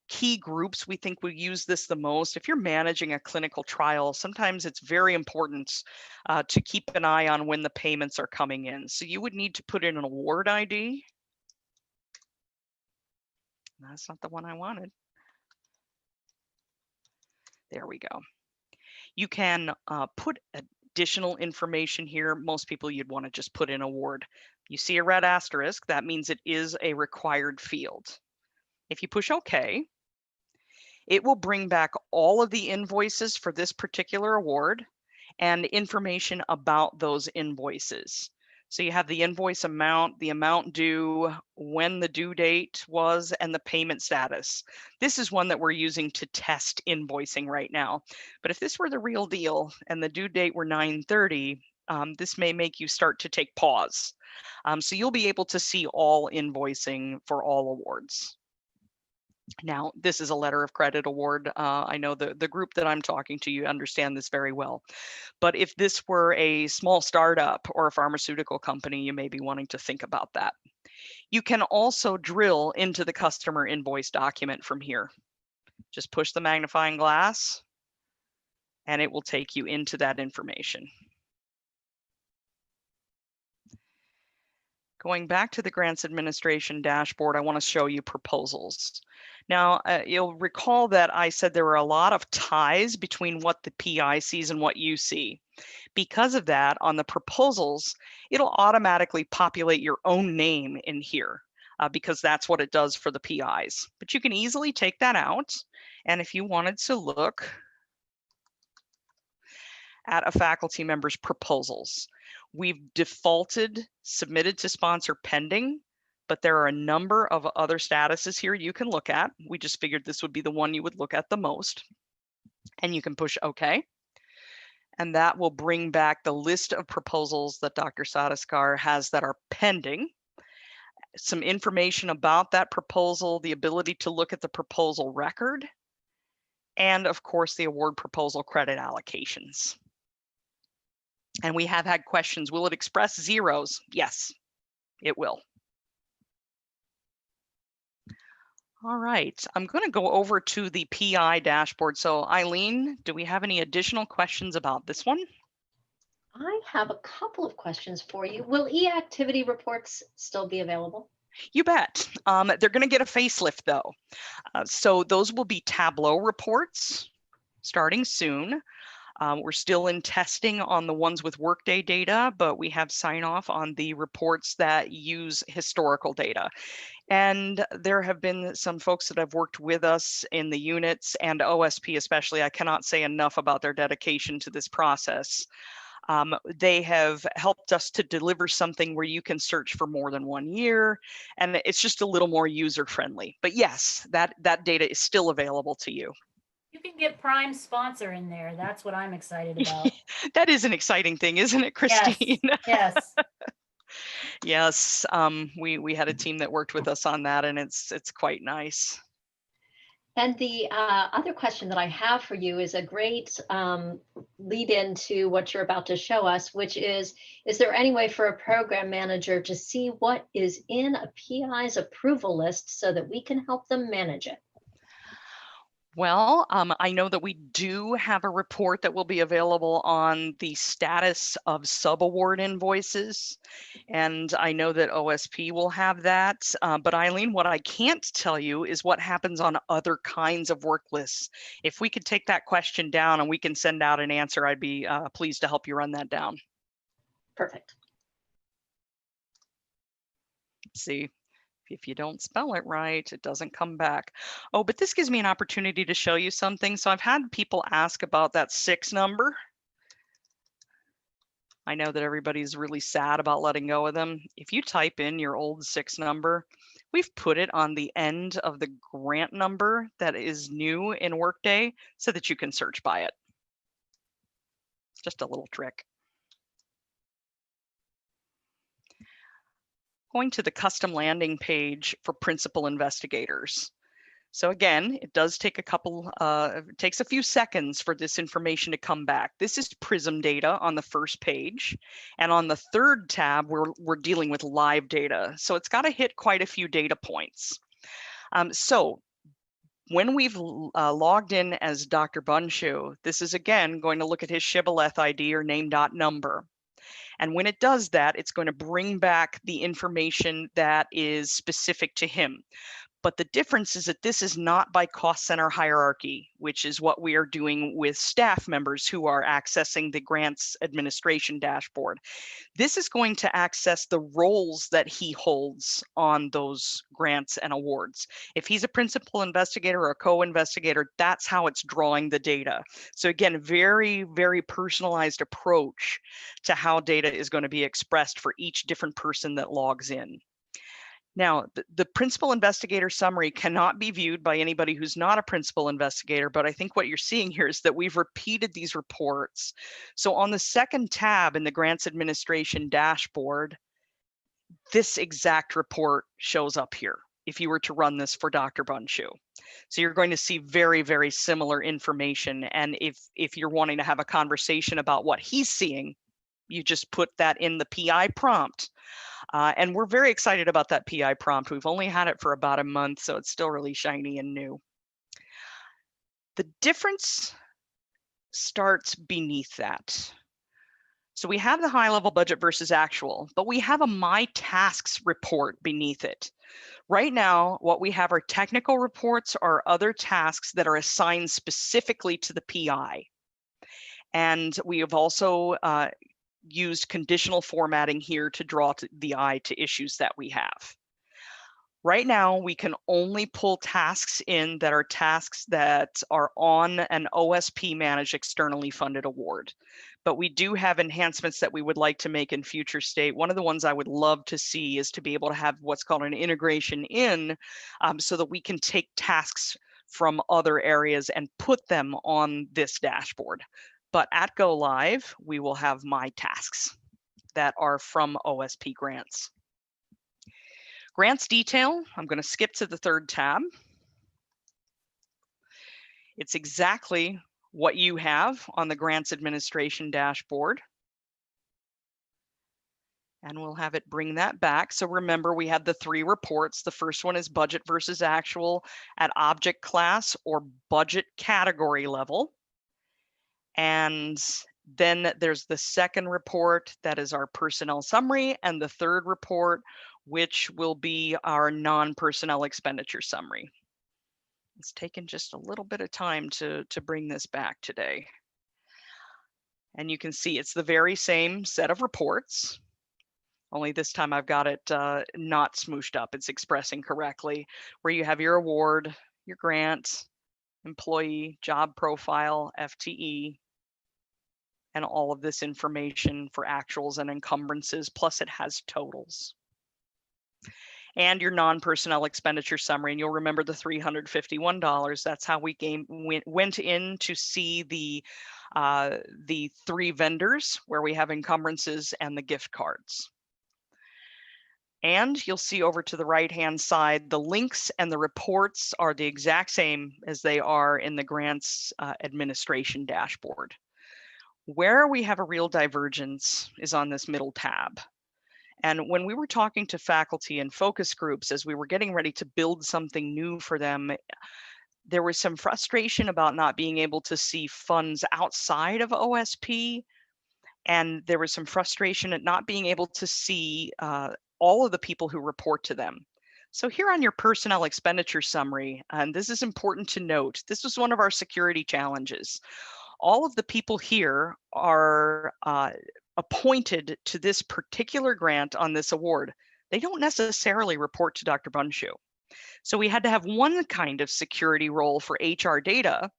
key groups we think will use this the most, if you're managing a clinical trial, sometimes it's very important to keep an eye on when the payments are coming in. So you would need to put in an award ID. That's not the one I wanted. There we go. You can put additional information here. Most people, you'd want to just put in award. You see a red asterisk, that means it is a required field. If you push OK, it will bring back all of the invoices for this particular award and information about those invoices. So you have the invoice amount, the amount due, when the due date was, and the payment status. This is one that we're using to test invoicing right now. But if this were the real deal and the due date were 9/30, this may make you start to take pause. So you'll be able to see all invoicing for all awards. Now, this is a letter of credit award. I know the group that I'm talking to, you understand this very well. But if this were a small startup or a pharmaceutical company, you may be wanting to think about that. You can also drill into the customer invoice document from here. Just push the magnifying glass and it will take you into that information. Going back to the grants administration dashboard, I want to show you proposals. Now, you'll recall that I said there were a lot of ties between what the PI sees and what you see. Because of that, on the proposals, it'll automatically populate your own name in here because that's what it does for the PIs. But you can easily take that out. And if you wanted to look at a faculty member's proposals, we've defaulted submitted to sponsor pending, but there are a number of other statuses here you can look at. We just figured this would be the one you would look at the most. And you can push OK. And that will bring back the list of proposals that Dr. Sadaskar has that are pending. Some information about that proposal, the ability to look at the proposal record, and of course, the award proposal credit allocations. And we have had questions, will it express zeros? Yes, it will. All right, I'm going to go over to the PI dashboard. So Eileen, do we have any additional questions about this one? I have a couple of questions for you. Will e-activity reports still be available? You bet. They're going to get a facelift though. So those will be Tableau reports starting soon. We're still in testing on the ones with Workday data, but we have sign off on the reports that use historical data. And there have been some folks that have worked with us in the units and OSP especially. I cannot say enough about their dedication to this process. They have helped us to deliver something where you can search for more than 1 year, and it's just a little more user friendly. But yes, that data is still available to you. You can get Prime sponsor in there. That's what I'm excited about. That is an exciting thing, isn't it, Christine? Yes. Yes, we had a team that worked with us on that, and it's quite nice. And the other question that I have for you is a great lead into what you're about to show us, which is there any way for a program manager to see what is in a PI's approval list so that we can help them manage it? Well, I know that we do have a report that will be available on the status of subaward invoices. And I know that OSP will have that. But Eileen, what I can't tell you is what happens on other kinds of work lists. If we could take that question down and we can send out an answer, I'd be pleased to help you run that down. Perfect. Let's see. If you don't spell it right, it doesn't come back. Oh, but this gives me an opportunity to show you something. So I've had people ask about that 6 number. I know that everybody's really sad about letting go of them. If you type in your old 6 number, we've put it on the end of the grant number that is new in Workday so that you can search by it. Just a little trick. Going to the custom landing page for principal investigators. So again, it does take it takes a few seconds for this information to come back. This is Prism data on the first page. And on the third tab, we're dealing with live data. So it's got to hit quite a few data points. So when we've logged in as Dr. Bunshu, this is again going to look at his Shibboleth ID or name.number. And when it does that, it's going to bring back the information that is specific to him. But the difference is that this is not by cost center hierarchy, which is what we are doing with staff members who are accessing the grants administration dashboard. This is going to access the roles that he holds on those grants and awards. If he's a principal investigator or a co-investigator, that's how it's drawing the data. So again, very, very personalized approach to how data is going to be expressed for each different person that logs in. Now, the principal investigator summary cannot be viewed by anybody who's not a principal investigator, but I think what you're seeing here is that we've repeated these reports. So on the second tab in the grants administration dashboard, this exact report shows up here if you were to run this for Dr. Bunshu. So you're going to see very, very similar information. And if you're wanting to have a conversation about what he's seeing, you just put that in the PI prompt. And we're very excited about that PI prompt. We've only had it for about a month, so it's still really shiny and new. The difference starts beneath that. So we have the high level budget versus actual, but we have a My Tasks report beneath it. Right now, what we have are technical reports or other tasks that are assigned specifically to the PI. And we have also used conditional formatting here to draw the eye to issues that we have. Right now, we can only pull tasks in that are tasks that are on an OSP managed externally funded award. But we do have enhancements that we would like to make in future state. One of the ones I would love to see is to be able to have what's called an integration in so that we can take tasks from other areas and put them on this dashboard. But at Go Live, we will have My Tasks that are from OSP grants. Grants detail, I'm going to skip to the third tab. It's exactly what you have on the grants administration dashboard. And we'll have it bring that back. So remember, we had the 3 reports. The first one is budget versus actual at object class or budget category level. And then there's the second report that is our personnel summary, and the third report, which will be our non-personnel expenditure summary. It's taken just a little bit of time to bring this back today. And you can see it's the very same set of reports, only this time I've got it not smooshed up. It's expressing correctly, where you have your award, your grant, employee, job profile, FTE, and all of this information for actuals and encumbrances, plus it has totals. And your non-personnel expenditure summary, and you'll remember the $351. That's how we went in to see the 3 vendors where we have encumbrances and the gift cards. And you'll see over to the right-hand side, the links and the reports are the exact same as they are in the grants administration dashboard. Where we have a real divergence is on this middle tab. And when we were talking to faculty and focus groups as we were getting ready to build something new for them, there was some frustration about not being able to see funds outside of OSP. And there was some frustration at not being able to see all of the people who report to them. So here on your personnel expenditure summary, and this is important to note, this was one of our security challenges. All of the people here are appointed to this particular grant on this award. They don't necessarily report to Dr. Bunshu. So we had to have one kind of security role for HR data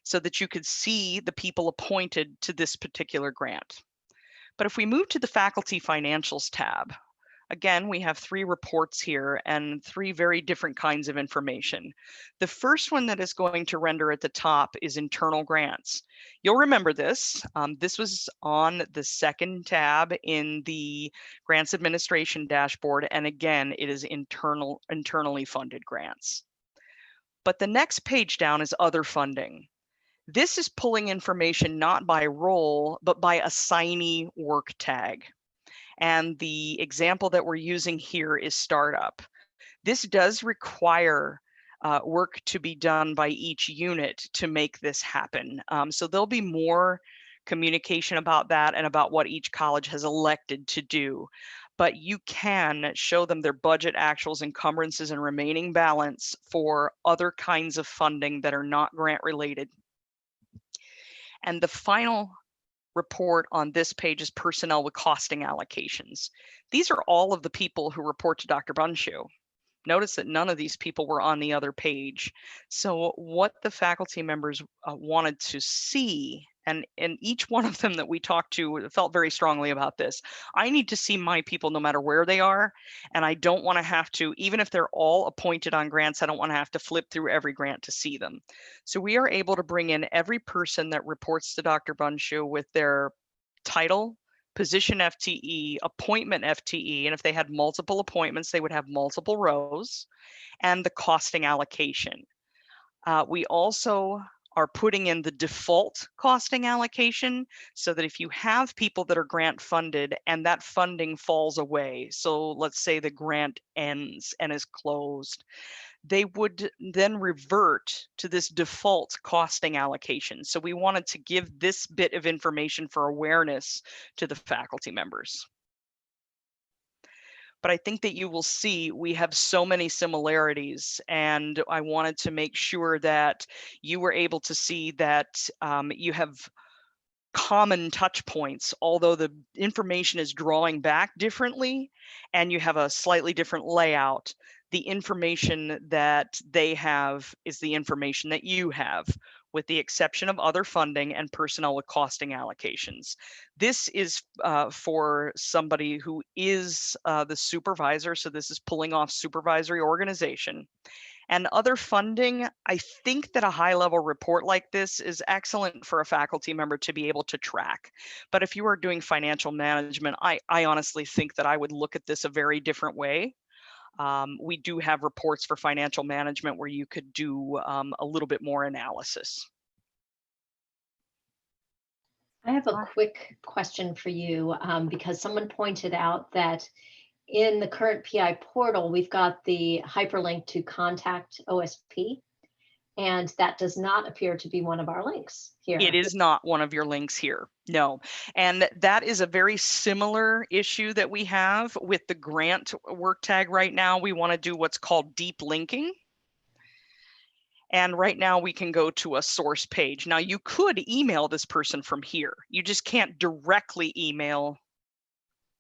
so that you could see the people appointed to this particular grant. But if we move to the faculty financials tab, again, we have 3 reports here and 3 very different kinds of information. The first one that is going to render at the top is internal grants. You'll remember this. This was on the second tab in the grants administration dashboard. And again, it is internally funded grants. But the next page down is other funding. This is pulling information not by role, but by assignee work tag. And the example that we're using here is startup. This does require work to be done by each unit to make this happen. So there'll be more communication about that and about what each college has elected to do. But you can show them their budget actuals, encumbrances, and remaining balance for other kinds of funding that are not grant related. And the final report on this page is personnel with costing allocations. These are all of the people who report to Dr. Bunshu. Notice that none of these people were on the other page. So what the faculty members wanted to see, and each one of them that we talked to felt very strongly about this. I need to see my people no matter where they are, and I don't want to have to, even if they're all appointed on grants, I don't want to have to flip through every grant to see them. So we are able to bring in every person that reports to Dr. Bunshu with their title, position FTE, appointment FTE, and if they had multiple appointments, they would have multiple rows, and the costing allocation. We also are putting in the default costing allocation so that if you have people that are grant funded and that funding falls away, so let's say the grant ends and is closed, they would then revert to this default costing allocation. So we wanted to give this bit of information for awareness to the faculty members. But I think that you will see we have so many similarities, and I wanted to make sure that you were able to see that you have common touch points, although the information is drawing back differently and you have a slightly different layout. The information that they have is the information that you have, with the exception of other funding and personnel with costing allocations. This is for somebody who is the supervisor, so this is pulling off supervisory organization. And other funding, I think that a high-level report like this is excellent for a faculty member to be able to track. But if you are doing financial management, I honestly think that I would look at this a very different way. We do have reports for financial management where you could do a little bit more analysis. I have a quick question for you because someone pointed out that in the current PI portal, we've got the hyperlink to contact OSP, and that does not appear to be one of our links here. It is not one of your links here, no. And that is a very similar issue that we have with the grant work tag right now. We want to do what's called deep linking. And right now we can go to a source page. Now you could email this person from here. You just can't directly email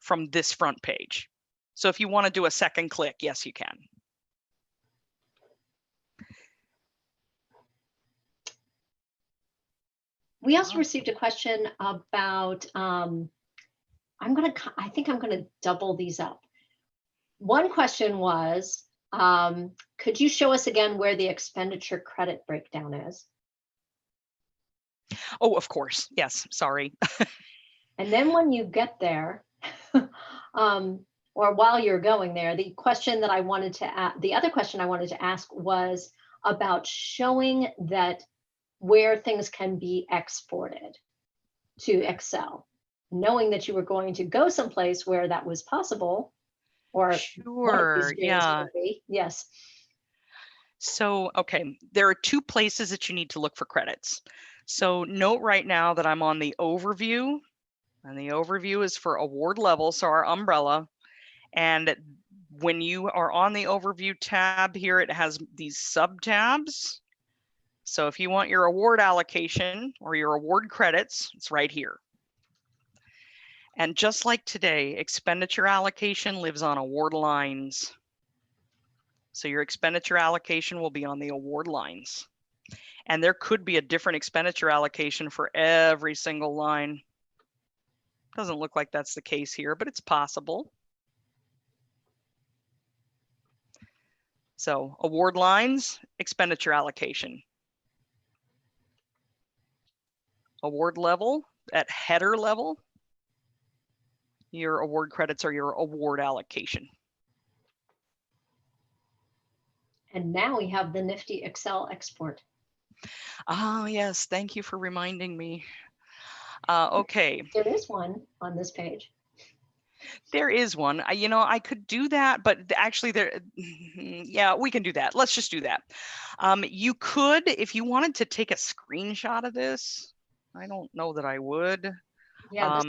from this front page. So if you want to do a second click, yes, you can. We also received a question about, I think I'm gonna double these up. One question was, could you show us again where the expenditure credit breakdown is? Oh, of course, yes, sorry. And then when you get there, or while you're going there, the question that I wanted to the other question I wanted to ask was about showing that where things can be exported to Excel, knowing that you were going to go someplace where that was possible, or sure, yeah. Yes. So, okay, there are 2 places that you need to look for credits. So note right now that I'm on the overview, and the overview is for award level, so our umbrella. And when you are on the overview tab here, it has these sub tabs. So if you want your award allocation or your award credits, it's right here. And just like today, expenditure allocation lives on award lines. So your expenditure allocation will be on the award lines. And there could be a different expenditure allocation for every single line. Doesn't look like that's the case here, but it's possible. So award lines, expenditure allocation. Award level, at header level, your award credits are your award allocation. And now we have the nifty Excel export. Oh, yes. Thank you for reminding me. Okay. There is one on this page. There is one. You know, I could do that, but actually there, yeah, we can do that. Let's just do that. You could, if you wanted to take a screenshot of this, I don't know that I would. Yeah,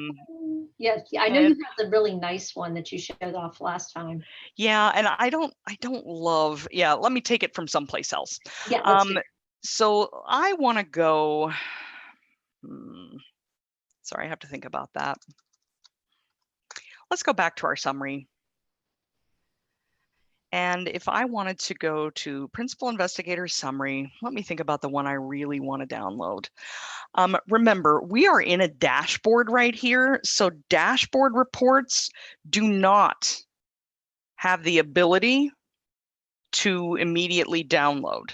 yeah, I know you have the really nice one that you showed off last time. Yeah, and I don't love, yeah, let me take it from someplace else. Yeah, let's do it. So I want to go, sorry, I have to think about that. Let's go back to our summary. And if I wanted to go to Principal Investigator Summary, let me think about the one I really want to download. Remember, we are in a dashboard right here. So dashboard reports do not have the ability to immediately download.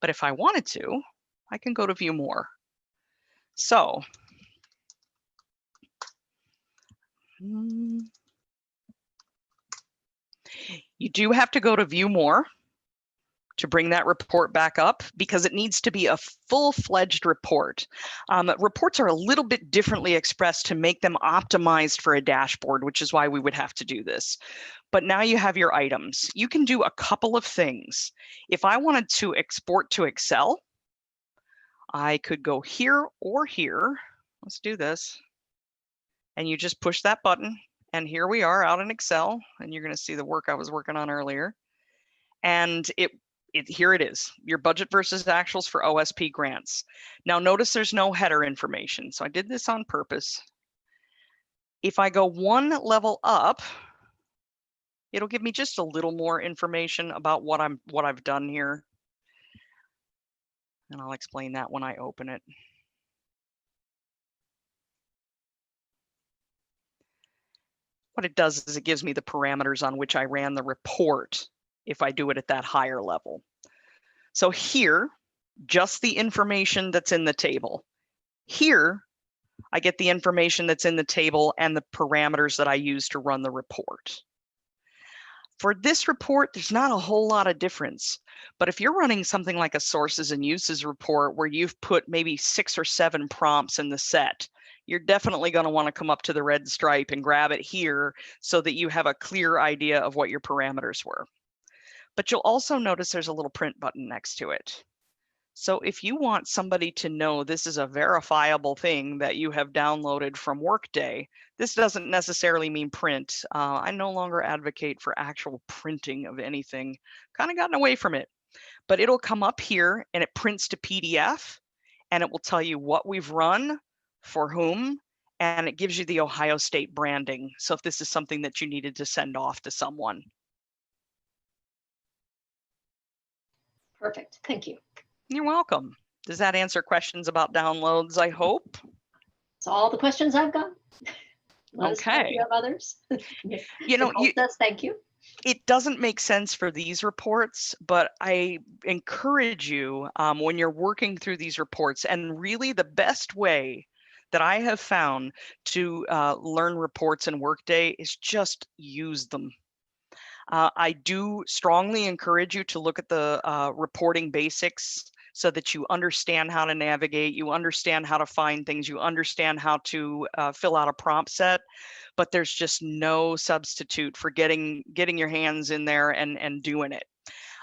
But if I wanted to, I can go to View More. So you do have to go to View More to bring that report back up because it needs to be a full-fledged report. Reports are a little bit differently expressed to make them optimized for a dashboard, which is why we would have to do this. But now you have your items. You can do a couple of things. If I wanted to export to Excel, I could go here or here. Let's do this. And you just push that button. And here we are out in Excel. And you're going to see the work I was working on earlier. And here it is, your budget versus actuals for OSP grants. Now notice there's no header information. So I did this on purpose. If I go one level up, it'll give me just a little more information about what I've done here. And I'll explain that when I open it. What it does is it gives me the parameters on which I ran the report if I do it at that higher level. So here, just the information that's in the table. Here, I get the information that's in the table and the parameters that I use to run the report. For this report, there's not a whole lot of difference. But if you're running something like a sources and uses report where you've put maybe 6 or 7 prompts in the set, you're definitely going to want to come up to the red stripe and grab it here so that you have a clear idea of what your parameters were. But you'll also notice there's a little print button next to it. So if you want somebody to know this is a verifiable thing that you have downloaded from Workday, this doesn't necessarily mean print. I no longer advocate for actual printing of anything. Kind of gotten away from it. But it'll come up here and it prints to PDF and it will tell you what we've run, for whom, and it gives you the Ohio State branding. So if this is something that you needed to send off to someone. Perfect. Thank you. You're welcome. Does that answer questions about downloads, I hope? That's all the questions I've got. Let us know if Okay. you have others. You know, thank you. It doesn't make sense for these reports, but I encourage you when you're working through these reports, and really the best way that I have found to learn reports in Workday is just use them. I do strongly encourage you to look at the reporting basics so that you understand how to navigate, you understand how to find things, you understand how to fill out a prompt set, but there's just no substitute for getting your hands in there and doing it.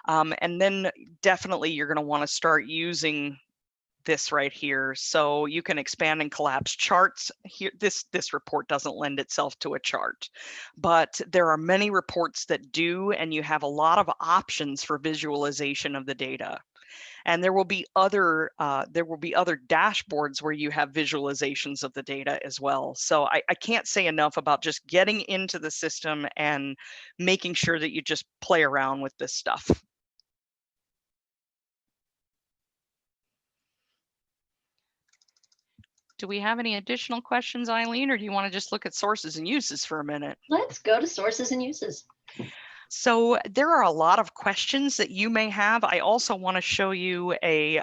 And then definitely you're going to want to start using this right here. So you can expand and collapse charts here. This report doesn't lend itself to a chart, but there are many reports that do, and you have a lot of options for visualization of the data. And there will be other dashboards where you have visualizations of the data as well. So I can't say enough about just getting into the system and making sure that you just play around with this stuff. Do we have any additional questions, Eileen, or do you want to just look at sources and uses for a minute? Let's go to sources and uses. So there are a lot of questions that you may have. I also want to show you a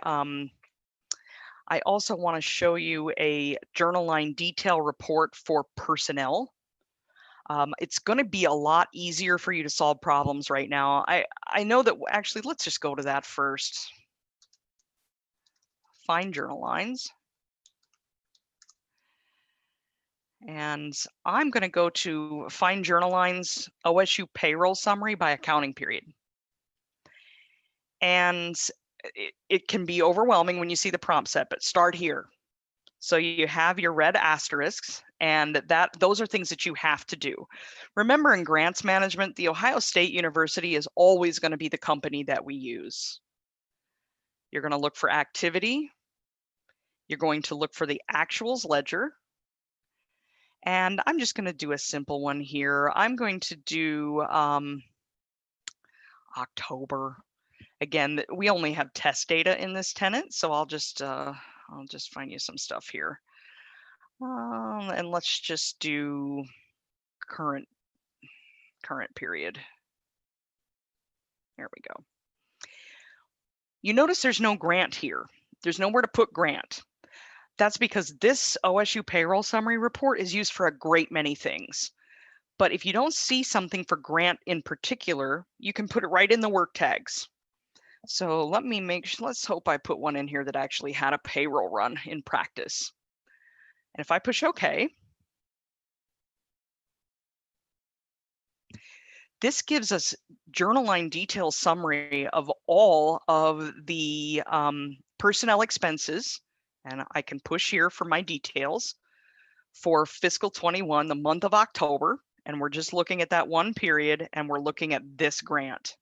journal line detail report for personnel. It's going to be a lot easier for you to solve problems right now. I know that actually, let's just go to that first. Find journal lines. And I'm going to go to Find Journal Lines OSU Payroll Summary by Accounting Period. And it can be overwhelming when you see the prompt set, but start here. So you have your red asterisks, and those are things that you have to do. Remember, in grants management, the Ohio State University is always going to be the company that we use. You're going to look for activity. You're going to look for the actuals ledger. And I'm just going to do a simple one here. I'm going to do October. Again, we only have test data in this tenant, so I'll just find you some stuff here. And let's just do current period. There we go. You notice there's no grant here. There's nowhere to put grant. That's because this OSU payroll summary report is used for a great many things. But if you don't see something for grant in particular, you can put it right in the work tags. So let's hope I put one in here that actually had a payroll run in practice. And if I push OK, this gives us journal line detail summary of all of the personnel expenses. And I can push here for my details for fiscal 21, the month of October. And we're just looking at that one period, and we're looking at this grant.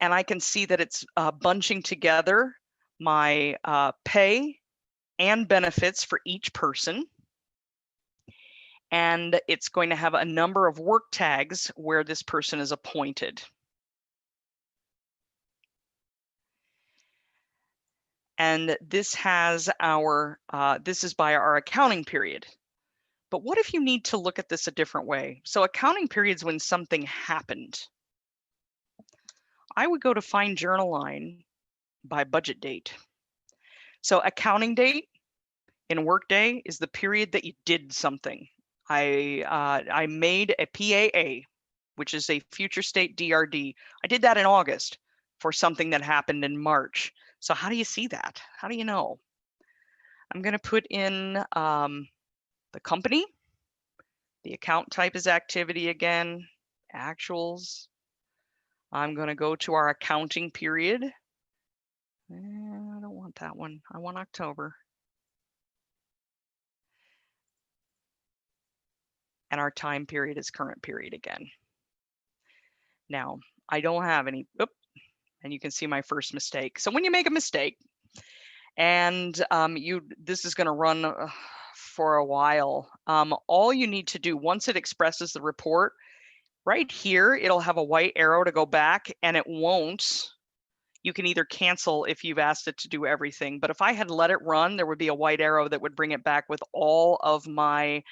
And I can see that it's bunching together my pay and benefits for each person. And it's going to have a number of work tags where this person is appointed. And this has this is by our accounting period. But what if you need to look at this a different way? So accounting periods when something happened. I would go to Find Journal Line by budget date. So accounting date in Workday is the period that you did something. I made a PAA, which is a future state DRD. I did that in August for something that happened in March. So how do you see that? How do you know? I'm going to put in the company. The account type is activity again, actuals. I'm going to go to our accounting period. I don't want that one. I want October. And our time period is current period again. Now, I don't have any, and you can see my first mistake. So when you make a mistake, and this is going to run for a while, all you need to do once it expresses the report, right here, it'll have a white arrow to go back, and it won't. You can either cancel if you've asked it to do everything, but if I had let it run, there would be a white arrow that would bring it back with all of my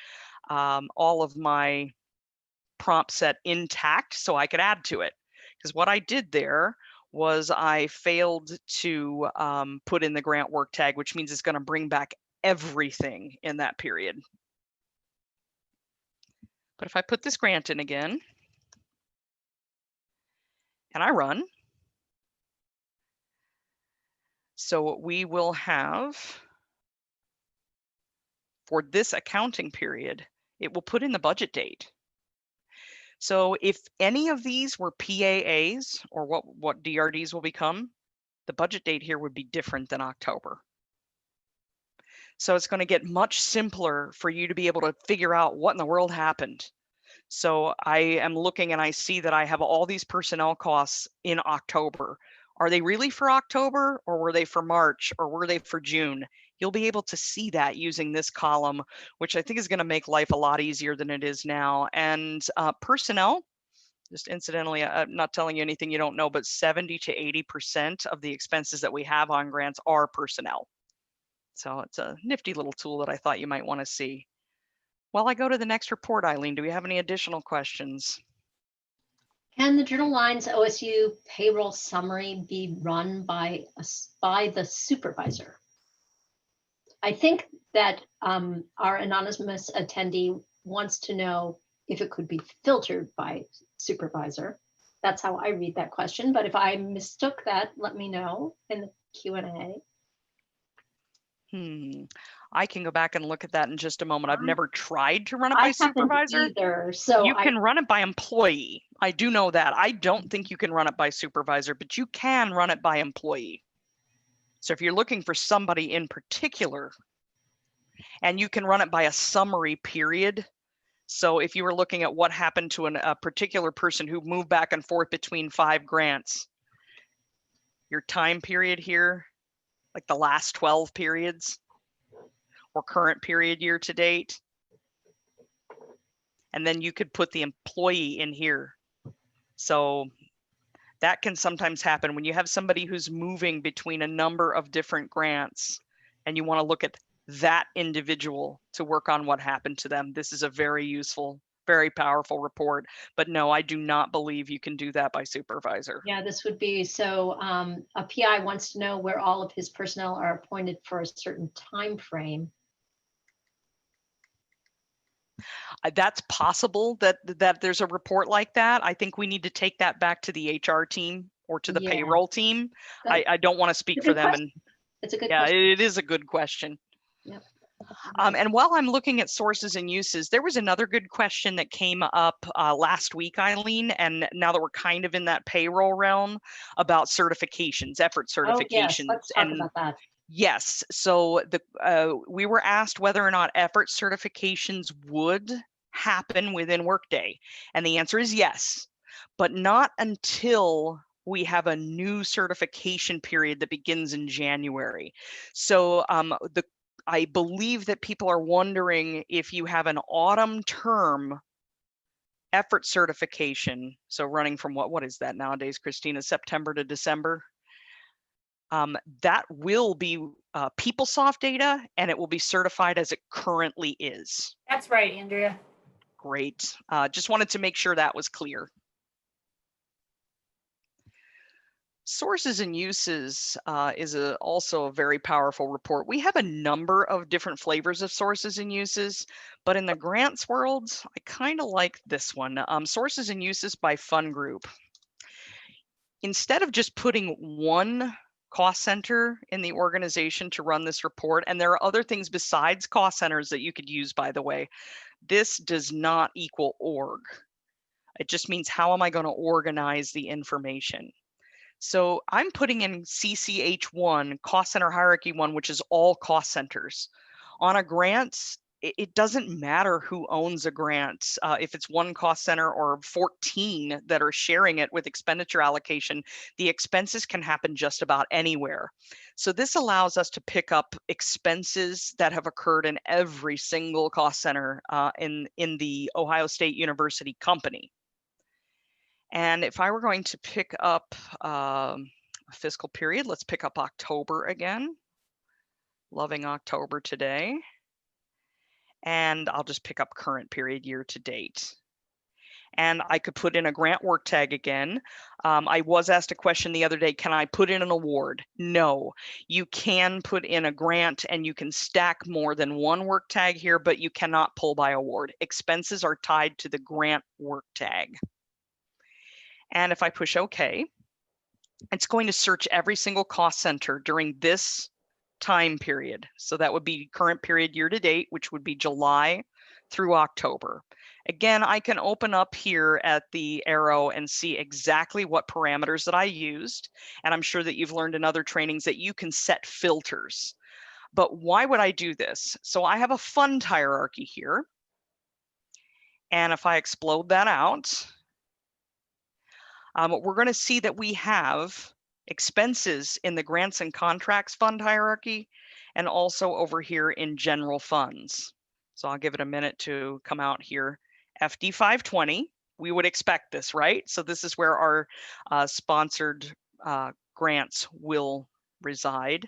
prompt set intact so I could add to it. Because what I did there was I failed to put in the grant work tag, which means it's going to bring back everything in that period. But if I put this grant in again, and I run, so we will have, for this accounting period, it will put in the budget date. So if any of these were PAAs, or what DRDs will become, the budget date here would be different than October. So it's going to get much simpler for you to be able to figure out what in the world happened. So I am looking and I see that I have all these personnel costs in October. Are they really for October, or were they for March, or were they for June? You'll be able to see that using this column, which I think is going to make life a lot easier than it is now. And personnel, just incidentally, I'm not telling you anything you don't know, but 70 to 80% of the expenses that we have on grants are personnel. So it's a nifty little tool that I thought you might want to see. While I go to the next report, Eileen, do we have any additional questions? Can the Journal Lines OSU payroll summary be run by the supervisor? I think that our anonymous attendee wants to know if it could be filtered by supervisor. That's how I read that question. But if I mistook that, let me know in the Q&A. I can go back and look at that in just a moment. I've never tried to run it I by supervisor. haven't either, so You can run it by employee. I do know that. I don't think you can run it by supervisor, but you can run it by employee. So if you're looking for somebody in particular, and you can run it by a summary period. So if you were looking at what happened to a particular person who moved back and forth between 5 grants, your time period here, like the last 12 periods or current period year to date. And then you could put the employee in here. So that can sometimes happen when you have somebody who's moving between a number of different grants and you want to look at that individual to work on what happened to them. This is a very useful, very powerful report. But no, I do not believe you can do that by supervisor. Yeah, this would be, so a PI wants to know where all of his personnel are appointed for a certain time frame. That's possible that there's a report like that. I think we need to take that back to the HR team or to the payroll team. I don't want to speak for them. Question. And it's a good yeah, question. it is a good question. Yep. And while I'm looking at sources and uses, there was another good question that came up last week, Eileen, and now that we're kind of in that payroll realm, about certifications, effort certifications. Oh, yes, let's talk about that. Yes, so we were asked whether or not effort certifications would happen within Workday, and the answer is yes, but not until we have a new certification period that begins in January. So I believe that people are wondering if you have an autumn term effort certification, so running from what is that nowadays, Christina, September to December? That will be PeopleSoft data, and it will be certified as it currently is. That's right, Andrea. Great. Just wanted to make sure that was clear. Sources and uses is also a very powerful report. We have a number of different flavors of sources and uses, but in the grants world, I kind of like this one. Sources and uses by fund group. Instead of just putting one cost center in the organization to run this report, and there are other things besides cost centers that you could use, by the way, this does not equal org. It just means how am I going to organize the information? So I'm putting in CCH1, cost center hierarchy 1, which is all cost centers. On a grant, it doesn't matter who owns a grant. If it's one cost center or 14 that are sharing it with expenditure allocation, the expenses can happen just about anywhere. So this allows us to pick up expenses that have occurred in every single cost center in the Ohio State University company. And if I were going to pick up a fiscal period, let's pick up October again. Loving October today. And I'll just pick up current period year to date. And I could put in a grant work tag again. I was asked a question the other day, can I put in an award? No, you can put in a grant and you can stack more than one work tag here, but you cannot pull by award. Expenses are tied to the grant work tag. And if I push OK, it's going to search every single cost center during this time period. So that would be current period year to date, which would be July through October. Again, I can open up here at the arrow and see exactly what parameters that I used. And I'm sure that you've learned in other trainings that you can set filters. But why would I do this? So I have a fund hierarchy here. And if I explode that out, we're going to see that we have expenses in the grants and contracts fund hierarchy and also over here in general funds. So I'll give it a minute to come out here. FD 520, we would expect this, right? So this is where our sponsored grants will reside.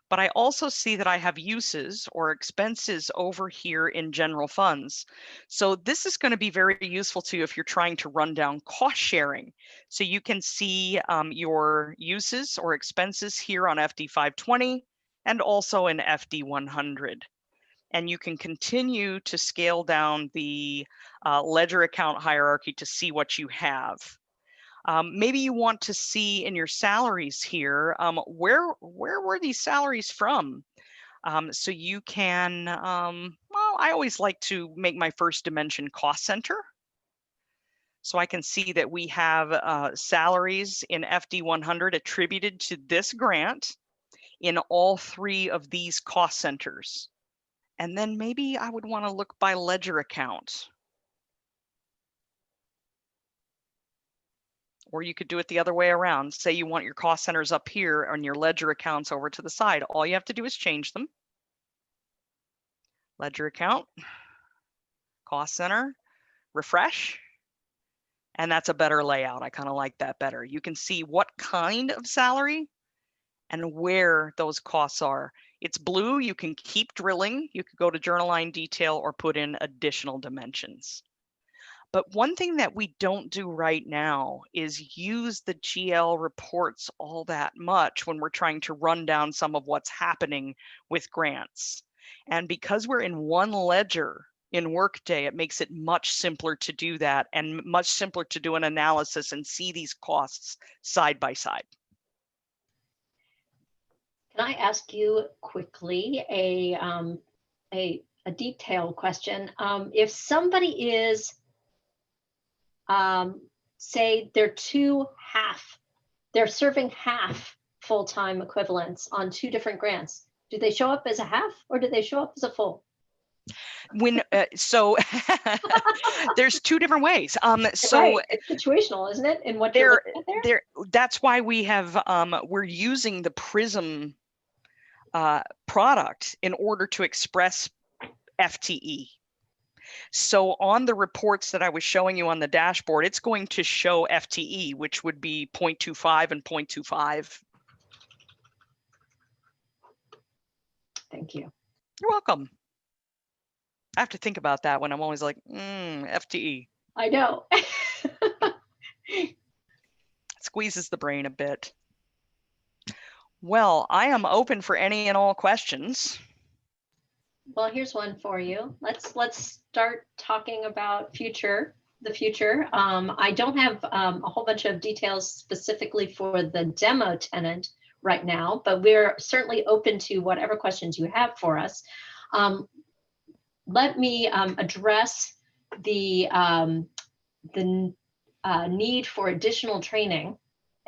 but I also see that I have uses or expenses over here in general funds. So this is going to be very useful to you if you're trying to run down cost sharing. So you can see your uses or expenses here on FD 520 and also in FD 100. And you can continue to scale down the ledger account hierarchy to see what you have. Maybe you want to see in your salaries here, where were these salaries from? So you can, well, I always like to make my first dimension cost center. So I can see that we have salaries in FD 100 attributed to this grant in all 3 of these cost centers. And then maybe I would want to look by ledger account. Or you could do it the other way around. Say you want your cost centers up here and your ledger accounts over to the side. All you have to do is change them. Ledger account, cost center, refresh, and that's a better layout. I kind of like that better. You can see what kind of salary and where those costs are. It's blue, you can keep drilling. You could go to journal line detail or put in additional dimensions. But one thing that we don't do right now is use the GL reports all that much when we're trying to run down some of what's happening with grants. And because we're in one ledger in Workday, it makes it much simpler to do that and much simpler to do an analysis and see these costs side by side. Can I ask you quickly a detailed question? If somebody is, say they're serving half full-time equivalents on 2 different grants, do they show up as a half or do they show up as a full? When so there's 2 different ways. So right. It's situational, isn't it? In what you're looking at there? That's why we have we're using the Prism product in order to express FTE. So on the reports that I was showing you on the dashboard, it's going to show FTE, which would be 0.25 and 0.25. Thank you. You're welcome. I have to think about that when I'm always like, FTE. I know. Squeezes the brain a bit. Well, I am open for any and all questions. Well, here's one for you. Let's start talking about the future. I don't have a whole bunch of details specifically for the demo tenant right now, but we're certainly open to whatever questions you have for us. Let me address the need for additional training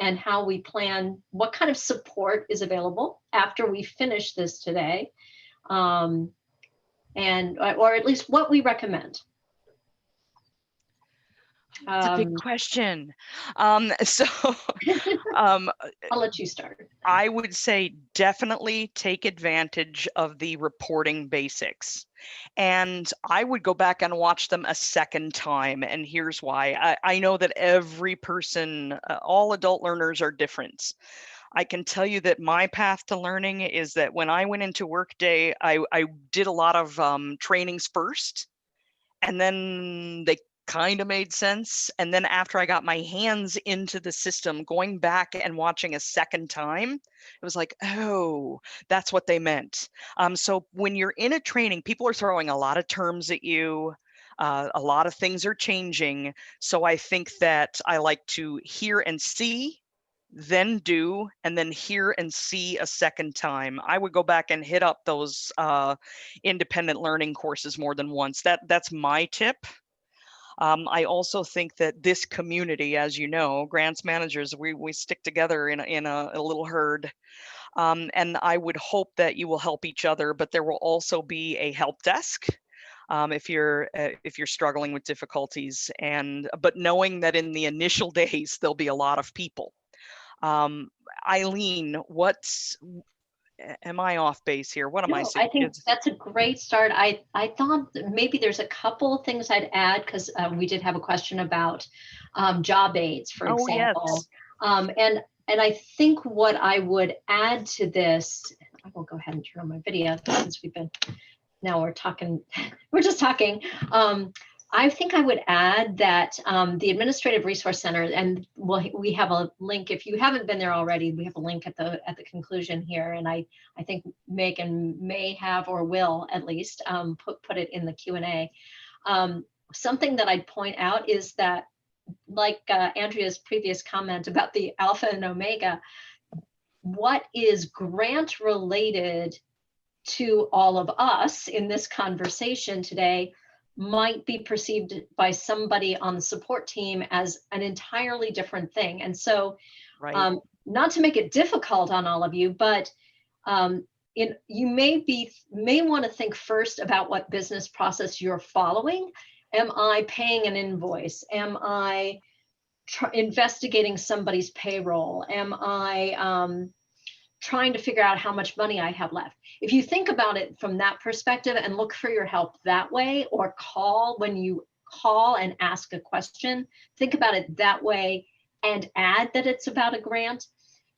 and how we plan, what kind of support is available after we finish this today. Or at least what we recommend. It's a big question. So I'll let you start. I would say definitely take advantage of the reporting basics. And I would go back and watch them a second time. And here's why. I know that every person, all adult learners are different. I can tell you that my path to learning is that when I went into Workday, I did a lot of trainings first, and then they kind of made sense. And then after I got my hands into the system, going back and watching a second time, it was like, oh, that's what they meant. So when you're in a training, people are throwing a lot of terms at you. A lot of things are changing. So I think that I like to hear and see, then do, and then hear and see a second time. I would go back and hit up those independent learning courses more than once. That's my tip. I also think that this community, as you know, grants managers, we stick together in a little herd. And I would hope that you will help each other, but there will also be a help desk if you're struggling with difficulties, but knowing that in the initial days there'll be a lot of people. Eileen, am I off base here? What am I saying? I think that's a great start. I thought maybe there's a couple of things I'd add because we did have a question about job aids, for example. Yes. And I think what I would add to this, I will go ahead and turn on my video since now we're talking, we're just talking. I think I would add that the Administrative Resource Center, and we have a link, if you haven't been there already, we have a link at the conclusion here, and I think Megan may have, or will at least, put it in the Q&A. Something that I'd point out is that, like Andrea's previous comment about the alpha and omega, what is grant related to all of us in this conversation today might be perceived by somebody on the support team as an entirely different thing. And so, Right. Not to make it difficult on all of you, but you may want to think first about what business process you're following. Am I paying an invoice? Am I investigating somebody's payroll? Am I trying to figure out how much money I have left? If you think about it from that perspective and look for your help that way, or call when you call and ask a question, think about it that way and add that it's about a grant,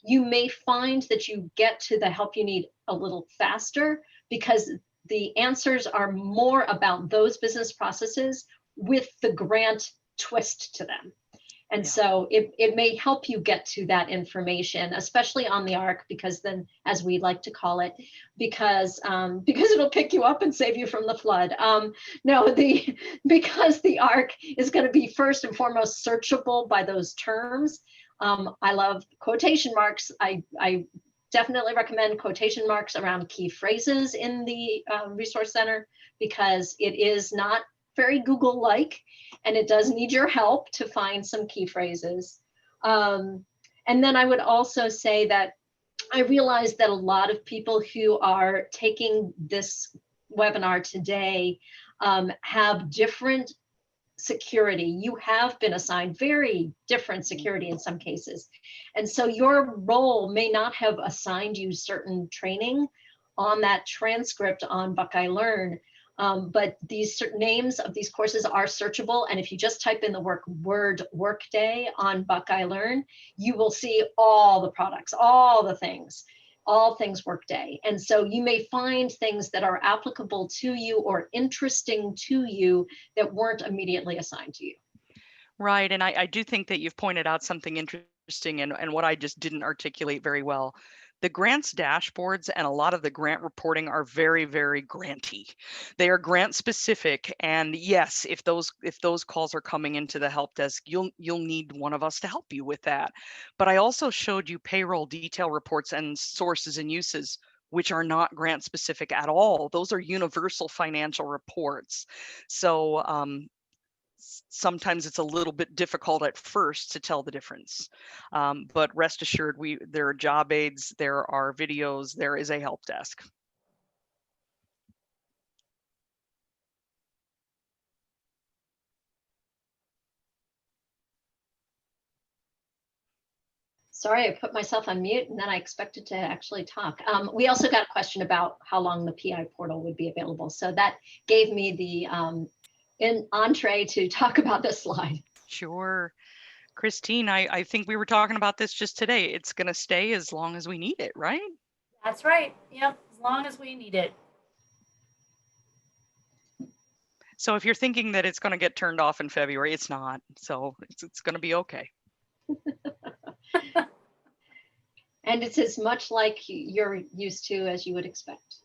you may find that you get to the help you need a little faster, because the answers are more about those business processes with the grant twist to them. And so it may help you get to that information, especially on the ARC, because then, as we like to call it, because it'll pick you up and save you from the flood. Because the ARC is going to be first and foremost searchable by those terms. I love quotation marks. I definitely recommend quotation marks around key phrases in the Resource Center, because it is not very Google-like, and it does need your help to find some key phrases. And then I would also say that I realize that a lot of people who are taking this webinar today have different security. You have been assigned very different security in some cases. And so your role may not have assigned you certain training on that transcript on Buckeye Learn. But these certain names of these courses are searchable. And if you just type in the word Workday on Buckeye Learn, you will see all the products, all things Workday. And so you may find things that are applicable to you or interesting to you that weren't immediately assigned to you. Right. And I do think that you've pointed out something interesting, and what I just didn't articulate very well. The grants dashboards and a lot of the grant reporting are very, very granty. They are grant specific. And yes, if those calls are coming into the help desk, you'll need one of us to help you with that. But I also showed you payroll detail reports and sources and uses, which are not grant specific at all. Those are universal financial reports. So sometimes it's a little bit difficult at first to tell the difference. But rest assured, there are job aids, there are videos, there is a help desk. Sorry, I put myself on mute and then I expected to actually talk. We also got a question about how long the PI portal would be available. So that gave me the entree to talk about this slide. Sure. Christine, I think we were talking about this just today. It's going to stay as long as we need it, right? That's right. Yep, as long as we need it. So if you're thinking that it's going to get turned off in February, it's not. So it's going to be okay. And it's as much like you're used to as you would expect.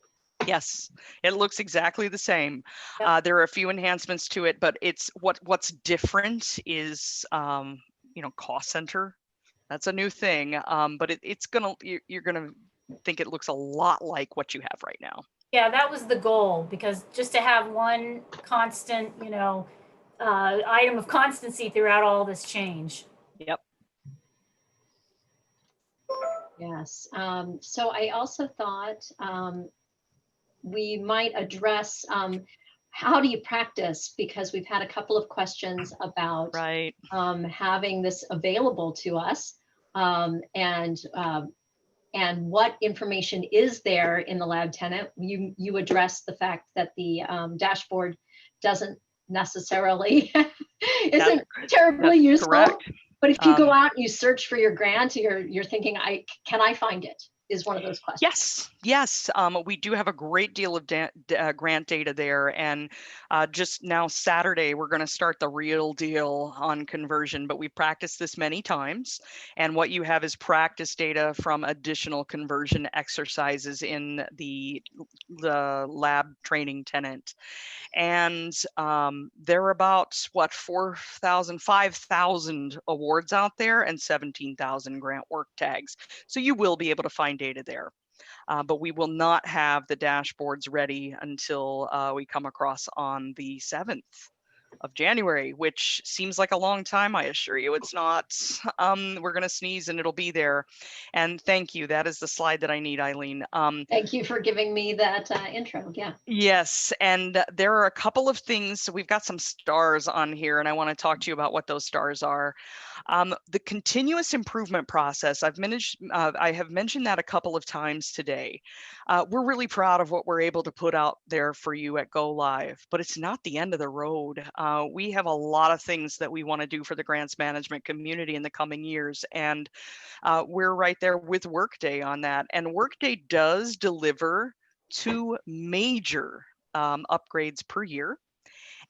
Yes, it looks exactly the same. Yep. There are a few enhancements to it, but it's what's different is cost center. That's a new thing, but you're gonna think it looks a lot like what you have right now. Yeah, that was the goal, because just to have one constant, item of constancy throughout all this change. Yep. Yes. So I also thought we might address how do you practice, because we've had a couple of questions about right. Having this available to us, and what information is there in the lab tenant. You addressed the fact that the dashboard doesn't necessarily isn't terribly useful. Correct. But if you go out and you search for your grant, you're thinking, can I find it? is one of those questions. Yes, yes. We do have a great deal of grant data there. And just now Saturday, we're going to start the real deal on conversion, but we've practiced this many times. And what you have is practice data from additional conversion exercises in the lab training tenant. And there are about, what, 4,000, 5,000 awards out there and 17,000 grant work tags. So you will be able to find data there. But we will not have the dashboards ready until we come across on the 7th of January, which seems like a long time. I assure you it's not. We're going to sneeze and it'll be there. And thank you. That is the slide that I need, Eileen. Thank you for giving me that intro. Yeah. Yes, and there are a couple of things. So we've got some stars on here, and I want to talk to you about what those stars are. The continuous improvement process, I have mentioned that a couple of times today. We're really proud of what we're able to put out there for you at Go Live, but it's not the end of the road. We have a lot of things that we want to do for the grants management community in the coming years, and we're right there with Workday on that. And Workday does deliver 2 major upgrades per year,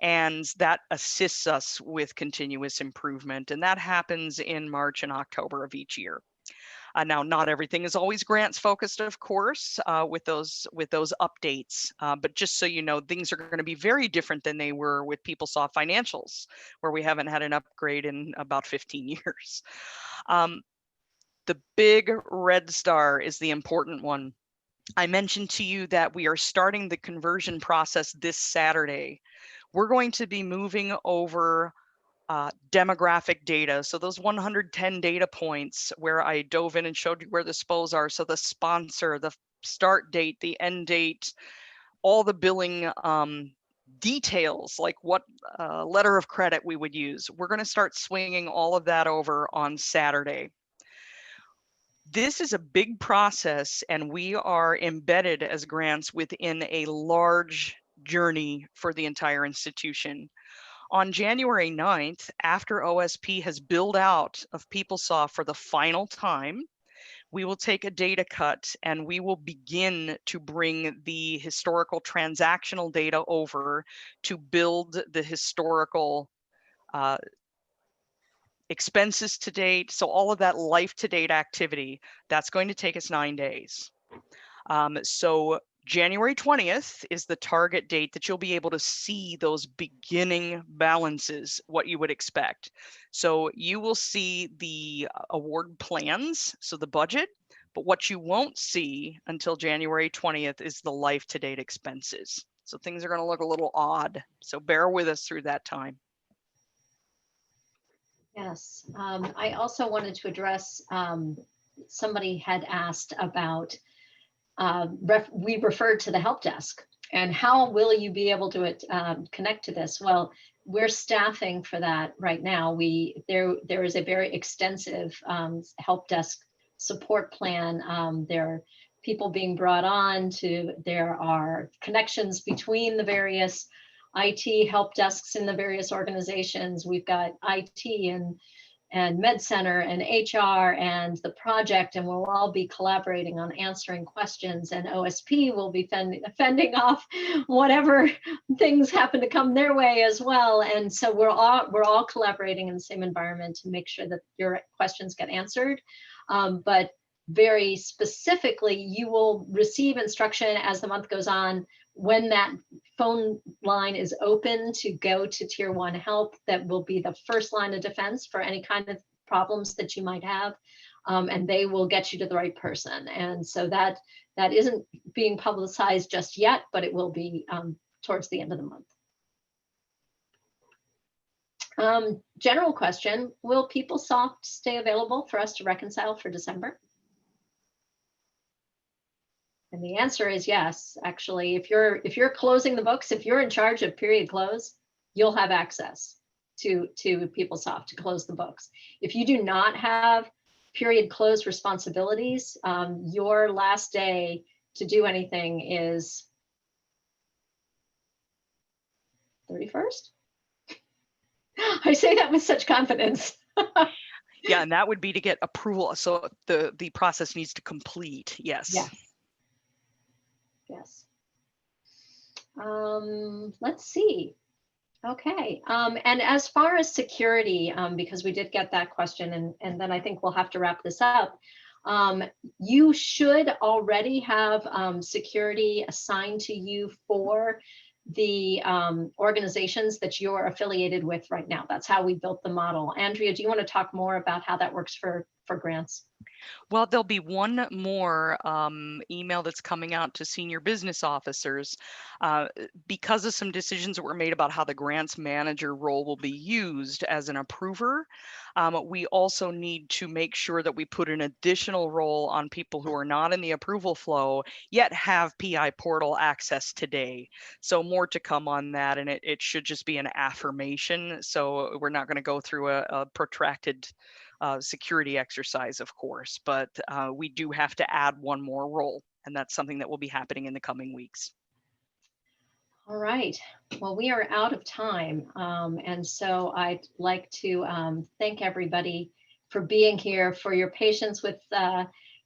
and that assists us with continuous improvement, and that happens in March and October of each year. Now, not everything is always grants focused, of course, with those updates, but just so you know, things are going to be very different than they were with PeopleSoft Financials, where we haven't had an upgrade in about 15 years. The big red star is the important one. I mentioned to you that we are starting the conversion process this Saturday. We're going to be moving over demographic data. So those 110 data points where I dove in and showed you where the SPOs are. So the sponsor, the start date, the end date, all the billing details, like what letter of credit we would use. We're going to start swinging all of that over on Saturday. This is a big process, and we are embedded as grants within a large journey for the entire institution. On January 9th, after OSP has billed out of PeopleSoft for the final time, we will take a data cut and we will begin to bring the historical transactional data over to build the historical expenses to date. So all of that life to date activity, that's going to take us 9 days. So January 20th is the target date that you'll be able to see those beginning balances, what you would expect. So you will see the award plans, so the budget, but what you won't see until January 20th is the life to date expenses. So things are going to look a little odd. So bear with us through that time. Yes, I also wanted to address, somebody had asked about, we referred to the help desk, and how will you be able to connect to this? Well, we're staffing for that right now. There is a very extensive help desk support plan. There are people being brought on there are connections between the various IT help desks in the various organizations. We've got IT and Med Center and HR and the project, and we'll all be collaborating on answering questions, and OSP will be fending off whatever things happen to come their way as well. And so we're all collaborating in the same environment to make sure that your questions get answered. But very specifically, you will receive instruction as the month goes on when that phone line is open to go to Tier 1 help. That will be the first line of defense for any kind of problems that you might have, and they will get you to the right person. And so that isn't being publicized just yet, but it will be towards the end of the month. General question, will PeopleSoft stay available for us to reconcile for December? And the answer is yes. Actually, if you're closing the books, if you're in charge of period close, you'll have access to PeopleSoft to close the books. If you do not have period close responsibilities, your last day to do anything is 31st. I say that with such confidence. Yeah, and that would be to get approval. So the process needs to complete. Yes. Yes. Yes. Let's see. Okay. And as far as security, because we did get that question, and then I think we'll have to wrap this up. You should already have security assigned to you for the organizations that you're affiliated with right now. That's how we built the model. Andrea, do you want to talk more about how that works for grants? Well, there'll be one more email that's coming out to senior business officers because of some decisions that were made about how the grants manager role will be used as an approver. We also need to make sure that we put an additional role on people who are not in the approval flow yet have PI portal access today. So more to come on that, and it should just be an affirmation. So we're not going to go through a protracted security exercise, of course, but we do have to add one more role, and that's something that will be happening in the coming weeks. All right. Well, we are out of time. And so I'd like to thank everybody for being here, for your patience with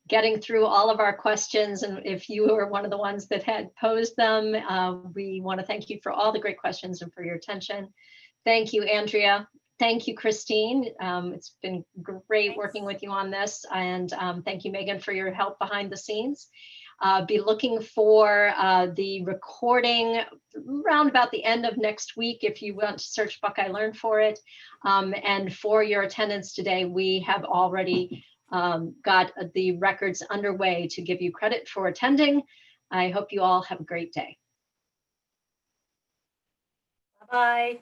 getting through all of our questions. And if you were one of the ones that had posed them, we want to thank you for all the great questions and for your attention. Thank you, Andrea. Thank you, Christine. It's been great working with you on this. And thank you, Megan, for your help behind the scenes. Be looking for the recording around about the end of next week if you want to search Buckeye Learn for it. And for your attendance today, we have already got the records underway to give you credit for attending. I hope you all have a great day. Bye.